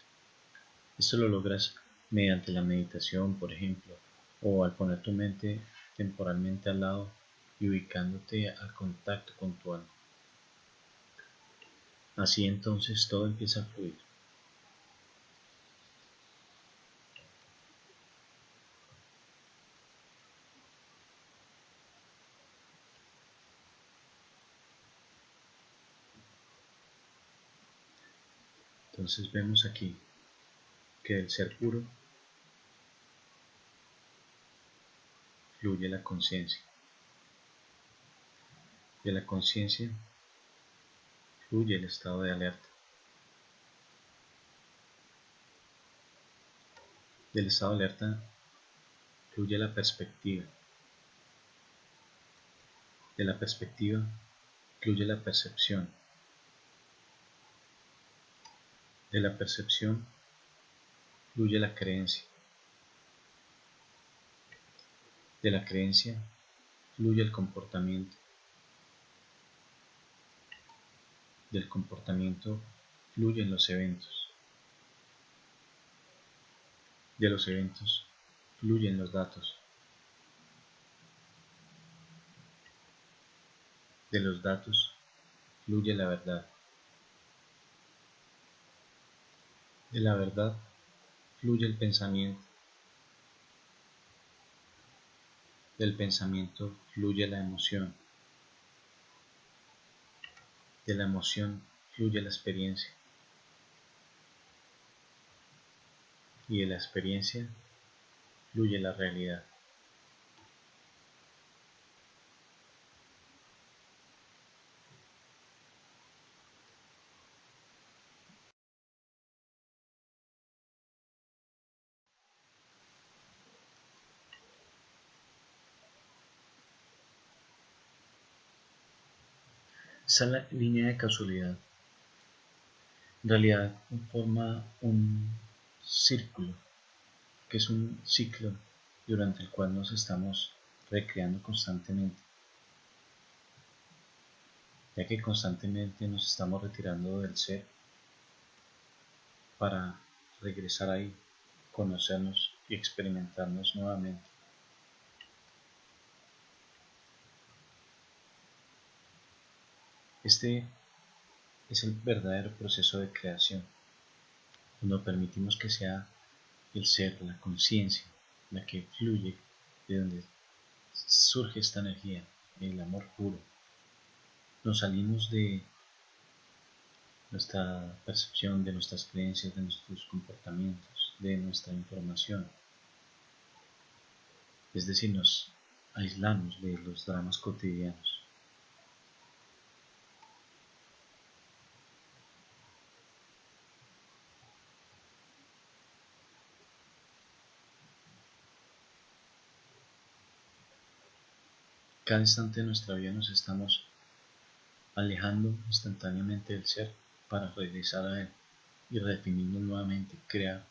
Esto lo logras mediante la meditación, por ejemplo, o al poner tu mente temporalmente al lado y ubicándote al contacto con tu alma. Así entonces todo empieza a fluir. Entonces vemos aquí que del ser puro fluye la conciencia. De la conciencia fluye el estado de alerta. Del estado de alerta fluye la perspectiva. De la perspectiva fluye la percepción. De la percepción fluye la creencia. De la creencia fluye el comportamiento. Del comportamiento fluyen los eventos. De los eventos fluyen los datos. De los datos fluye la verdad. De la verdad fluye el pensamiento. Del pensamiento fluye la emoción. De la emoción fluye la experiencia. Y de la experiencia fluye la realidad. Esa es la línea de causalidad. En realidad forma un círculo, que es un ciclo durante el cual nos estamos recreando constantemente, ya que constantemente nos estamos retirando del ser para regresar ahí, conocernos y experimentarnos nuevamente. Este es el verdadero proceso de creación. cuando permitimos que sea el ser, la conciencia, la que fluye, de donde surge esta energía, el amor puro, nos salimos de nuestra percepción, de nuestras creencias, de nuestros comportamientos, de nuestra información. Es decir, nos aislamos de los dramas cotidianos. Cada instante de nuestra vida nos estamos alejando instantáneamente del ser para regresar a él y redefinirnos nuevamente, crear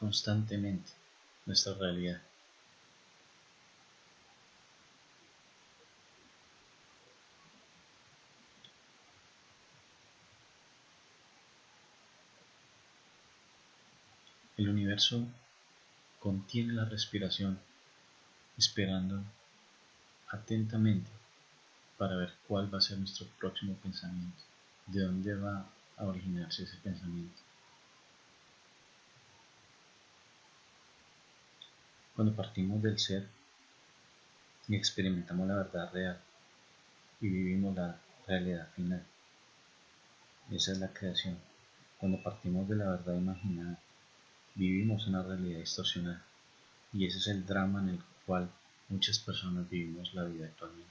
constantemente nuestra realidad. El universo contiene la respiración, esperando atentamente para ver cuál va a ser nuestro próximo pensamiento, de dónde va a originarse ese pensamiento. Cuando partimos del ser y experimentamos la verdad real y vivimos la realidad final, esa es la creación. Cuando partimos de la verdad imaginada, vivimos una realidad distorsionada, y ese es el drama en el cual muchas personas vivimos la vida actualmente.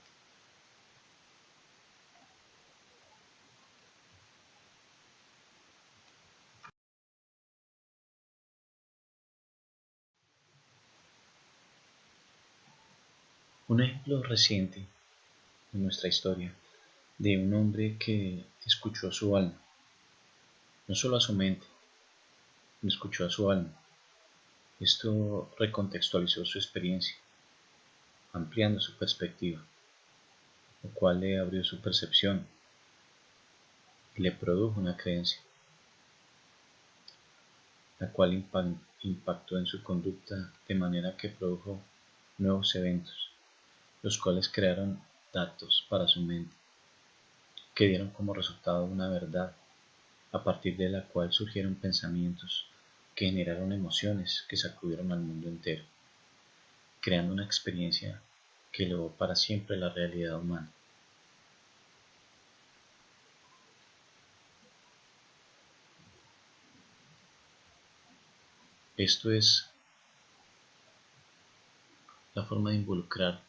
Un ejemplo reciente en nuestra historia de un hombre que escuchó a su alma, no solo a su mente, escuchó a su alma. Esto recontextualizó su experiencia, ampliando su perspectiva, lo cual le abrió su percepción y le produjo una creencia, la cual impactó en su conducta de manera que produjo nuevos eventos, los cuales crearon datos para su mente, que dieron como resultado una verdad, a partir de la cual surgieron pensamientos que generaron emociones que sacudieron al mundo entero, creando una experiencia que elevó para siempre la realidad humana. Esto es la forma de involucrar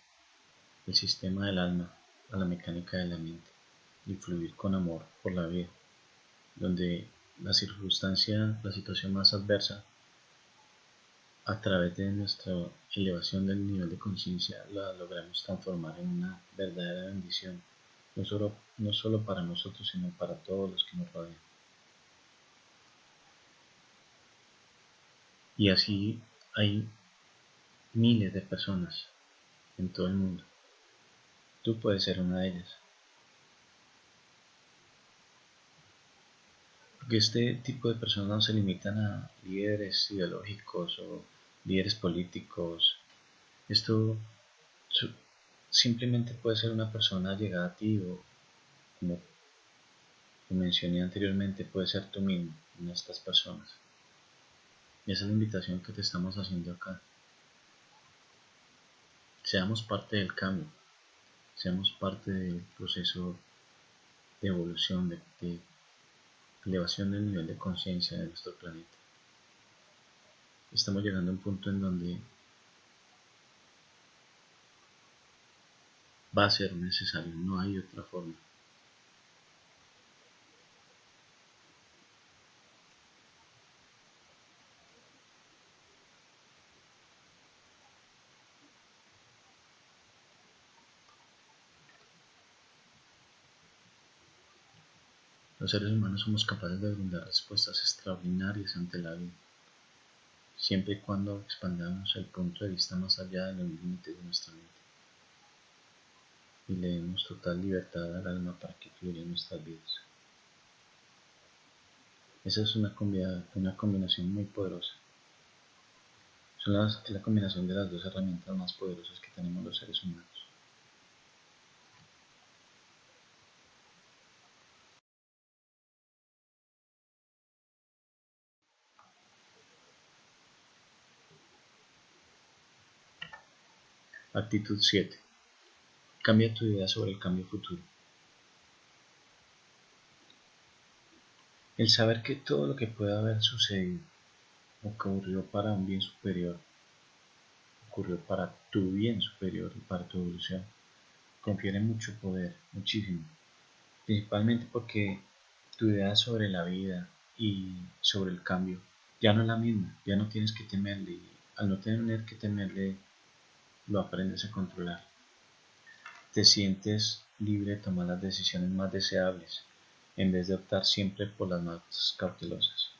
el sistema del alma a la mecánica de la mente y fluir con amor por la vida, donde la circunstancia, la situación más adversa, a través de nuestra elevación del nivel de conciencia, la logramos transformar en una verdadera bendición, no solo para nosotros, sino para todos los que nos rodean. Y así hay miles de personas en todo el mundo. Tú puedes ser una de ellas. Porque este tipo de personas no se limitan a líderes ideológicos o líderes políticos. Esto simplemente puede ser una persona llegada a ti o, como mencioné anteriormente, puede ser tú mismo, una de estas personas. Y esa es la invitación que te estamos haciendo acá. Seamos parte del cambio, seamos parte del proceso de evolución, de elevación del nivel de conciencia de nuestro planeta. Estamos llegando a un punto en donde va a ser necesario, no hay otra forma. Los seres humanos somos capaces de brindar respuestas extraordinarias ante la vida, siempre y cuando expandamos el punto de vista más allá de los límites de nuestra mente y le demos total libertad al alma para que fluya en nuestras vidas. Esa es una combinación muy poderosa. Es la combinación de las dos herramientas más poderosas que tenemos los seres humanos. Actitud 7. Cambia tu idea sobre el cambio futuro. El saber que todo lo que pueda haber sucedido ocurrió para un bien superior, ocurrió para tu bien superior y para tu evolución, confiere mucho poder, muchísimo, principalmente porque tu idea sobre la vida y sobre el cambio ya no es la misma, ya no tienes que temerle y al no tener que temerle lo aprendes a controlar. Te sientes libre de tomar las decisiones más deseables en vez de optar siempre por las más cautelosas.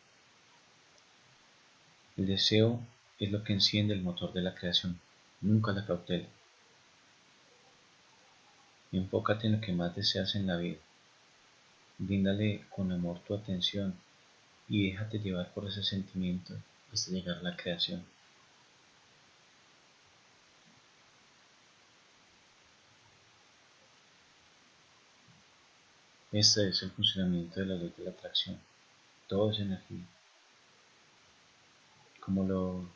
El deseo es lo que enciende el motor de la creación, nunca la cautela. Enfócate en lo que más deseas en la vida. Bríndale con amor tu atención y déjate llevar por ese sentimiento hasta llegar a la creación. Este es el funcionamiento de la ley de la atracción. Todo es energía. Como lo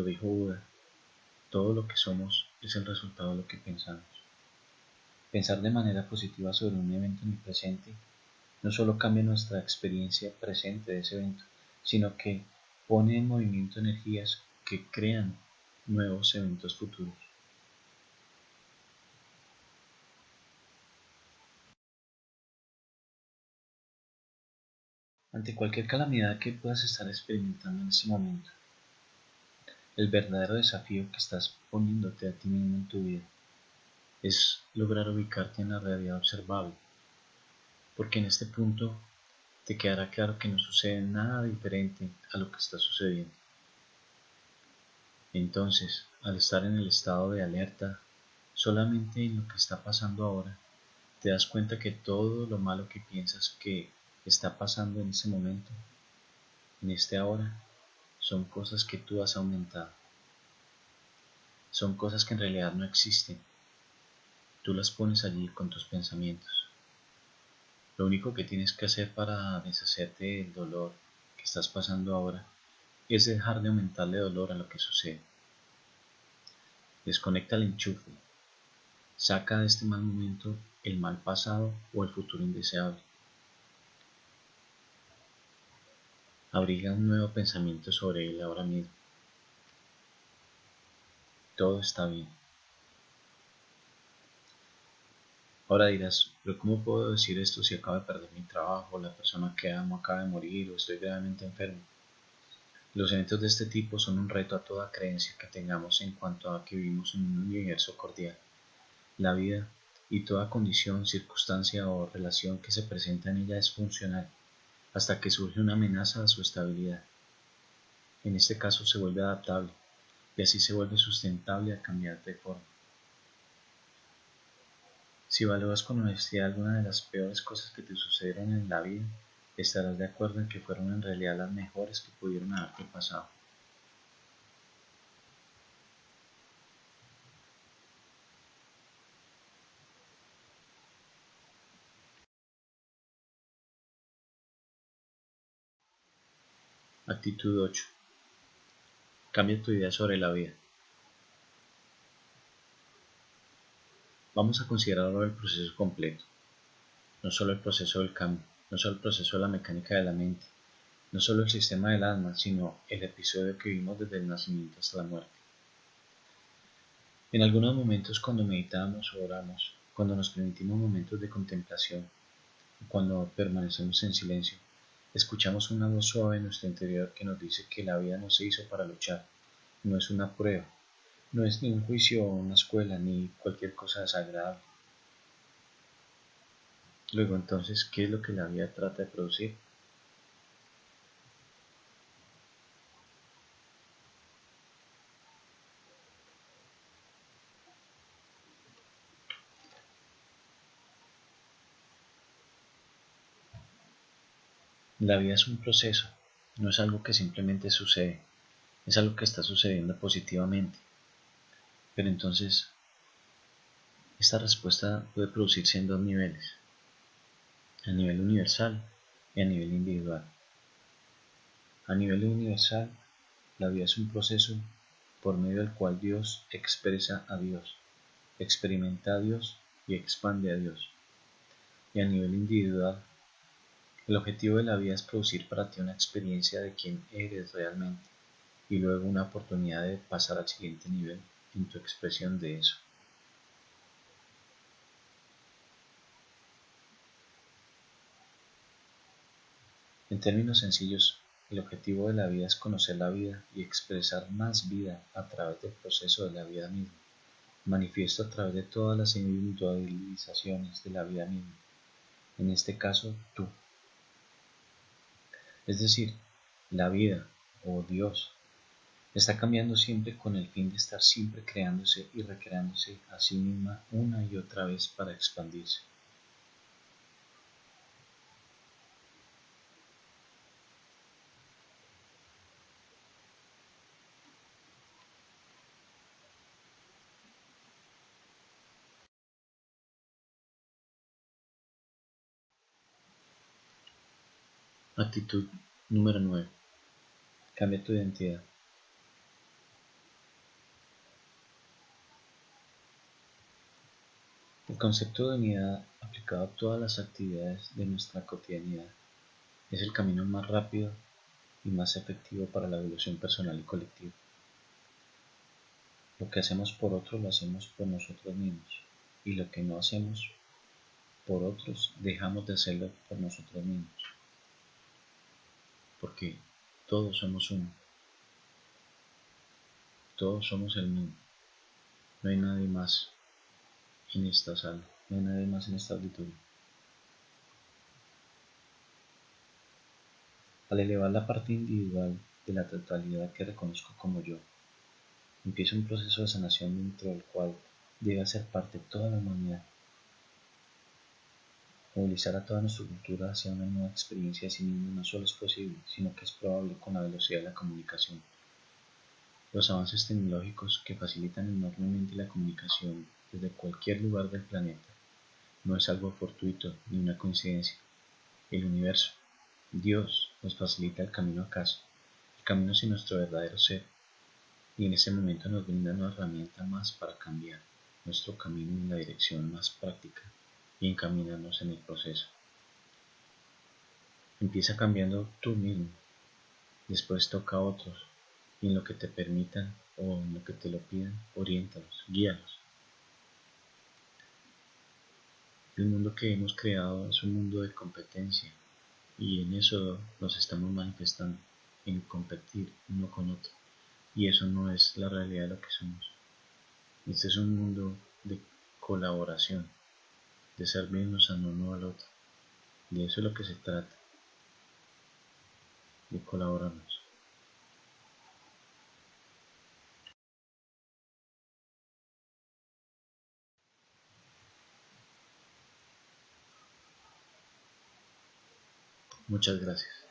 dijo Buda, todo lo que somos es el resultado de lo que pensamos. Pensar de manera positiva sobre un evento en el presente no solo cambia nuestra experiencia presente de ese evento, sino que pone en movimiento energías que crean nuevos eventos futuros. Ante cualquier calamidad que puedas estar experimentando en este momento, el verdadero desafío que estás poniéndote a ti mismo en tu vida es lograr ubicarte en la realidad observable, porque en este punto te quedará claro que no sucede nada diferente a lo que está sucediendo. Entonces, al estar en el estado de alerta, solamente en lo que está pasando ahora, te das cuenta que todo lo malo que piensas que está pasando en ese momento, en este ahora, son cosas que tú has aumentado. Son cosas que en realidad no existen. Tú las pones allí con tus pensamientos. Lo único que tienes que hacer para deshacerte del dolor que estás pasando ahora es dejar de aumentarle dolor a lo que sucede. Desconecta el enchufe. Saca de este mal momento el mal pasado o el futuro indeseable. Abriga un nuevo pensamiento sobre él ahora mismo. Todo está bien. Ahora dirás, pero ¿cómo puedo decir esto si acabo de perder mi trabajo, la persona que amo acaba de morir o estoy gravemente enfermo? Los eventos de este tipo son un reto a toda creencia que tengamos en cuanto a que vivimos en un universo cordial. La vida y toda condición, circunstancia o relación que se presenta en ella es funcional, hasta que surge una amenaza a su estabilidad. En este caso se vuelve adaptable, y así se vuelve sustentable al cambiar de forma. Si valoras con honestidad alguna de las peores cosas que te sucedieron en la vida, estarás de acuerdo en que fueron en realidad las mejores que pudieron haberte pasado. Actitud 8. Cambia tu idea sobre la vida. Vamos a considerar ahora el proceso completo, no solo el proceso del cambio, no solo el proceso de la mecánica de la mente, no solo el sistema del alma, sino el episodio que vivimos desde el nacimiento hasta la muerte. En algunos momentos cuando meditamos o oramos, cuando nos permitimos momentos de contemplación, cuando permanecemos en silencio, escuchamos una voz suave en nuestro interior que nos dice que la vida no se hizo para luchar, no es una prueba, no es ni un juicio o una escuela ni cualquier cosa desagradable. Luego entonces, ¿qué es lo que la vida trata de producir? La vida es un proceso, no es algo que simplemente sucede, es algo que está sucediendo positivamente. Pero entonces, esta respuesta puede producirse en dos niveles, a nivel universal y a nivel individual. A nivel universal, la vida es un proceso por medio del cual Dios expresa a Dios, experimenta a Dios y expande a Dios. Y a nivel individual, el objetivo de la vida es producir para ti una experiencia de quién eres realmente y luego una oportunidad de pasar al siguiente nivel en tu expresión de eso. En términos sencillos, el objetivo de la vida es conocer la vida y expresar más vida a través del proceso de la vida misma, manifiesto a través de todas las individualizaciones de la vida misma, en este caso tú. Es decir, la vida, o Dios, está cambiando siempre con el fin de estar siempre creándose y recreándose a sí misma una y otra vez para expandirse. Actitud número 9. Cambia tu identidad. El concepto de unidad aplicado a todas las actividades de nuestra cotidianidad es el camino más rápido y más efectivo para la evolución personal y colectiva. Lo que hacemos por otros lo hacemos por nosotros mismos, y lo que no hacemos por otros dejamos de hacerlo por nosotros mismos, porque todos somos uno, todos somos el mismo, no hay nadie más en esta sala, no hay nadie más en esta auditorio. Al elevar la parte individual de la totalidad que reconozco como yo, empieza un proceso de sanación dentro del cual llega a ser parte toda la humanidad. Movilizar a toda nuestra cultura hacia una nueva experiencia de sí mismo no solo es posible, sino que es probable con la velocidad de la comunicación. Los avances tecnológicos que facilitan enormemente la comunicación desde cualquier lugar del planeta no es algo fortuito ni una coincidencia. El universo, Dios, nos facilita el camino a casa, el camino hacia nuestro verdadero ser, y en ese momento nos brinda una herramienta más para cambiar nuestro camino en la dirección más práctica y encaminarnos en el proceso. Empieza cambiando tú mismo, después toca a otros, y en lo que te permitan o en lo que te lo pidan, oriéntalos, guíalos. El mundo que hemos creado es un mundo de competencia, y en eso nos estamos manifestando, en competir uno con otro, y eso no es la realidad de lo que somos. Este es un mundo de colaboración, de servirnos al uno al otro. De eso es lo que se trata, de colaborarnos. Muchas gracias.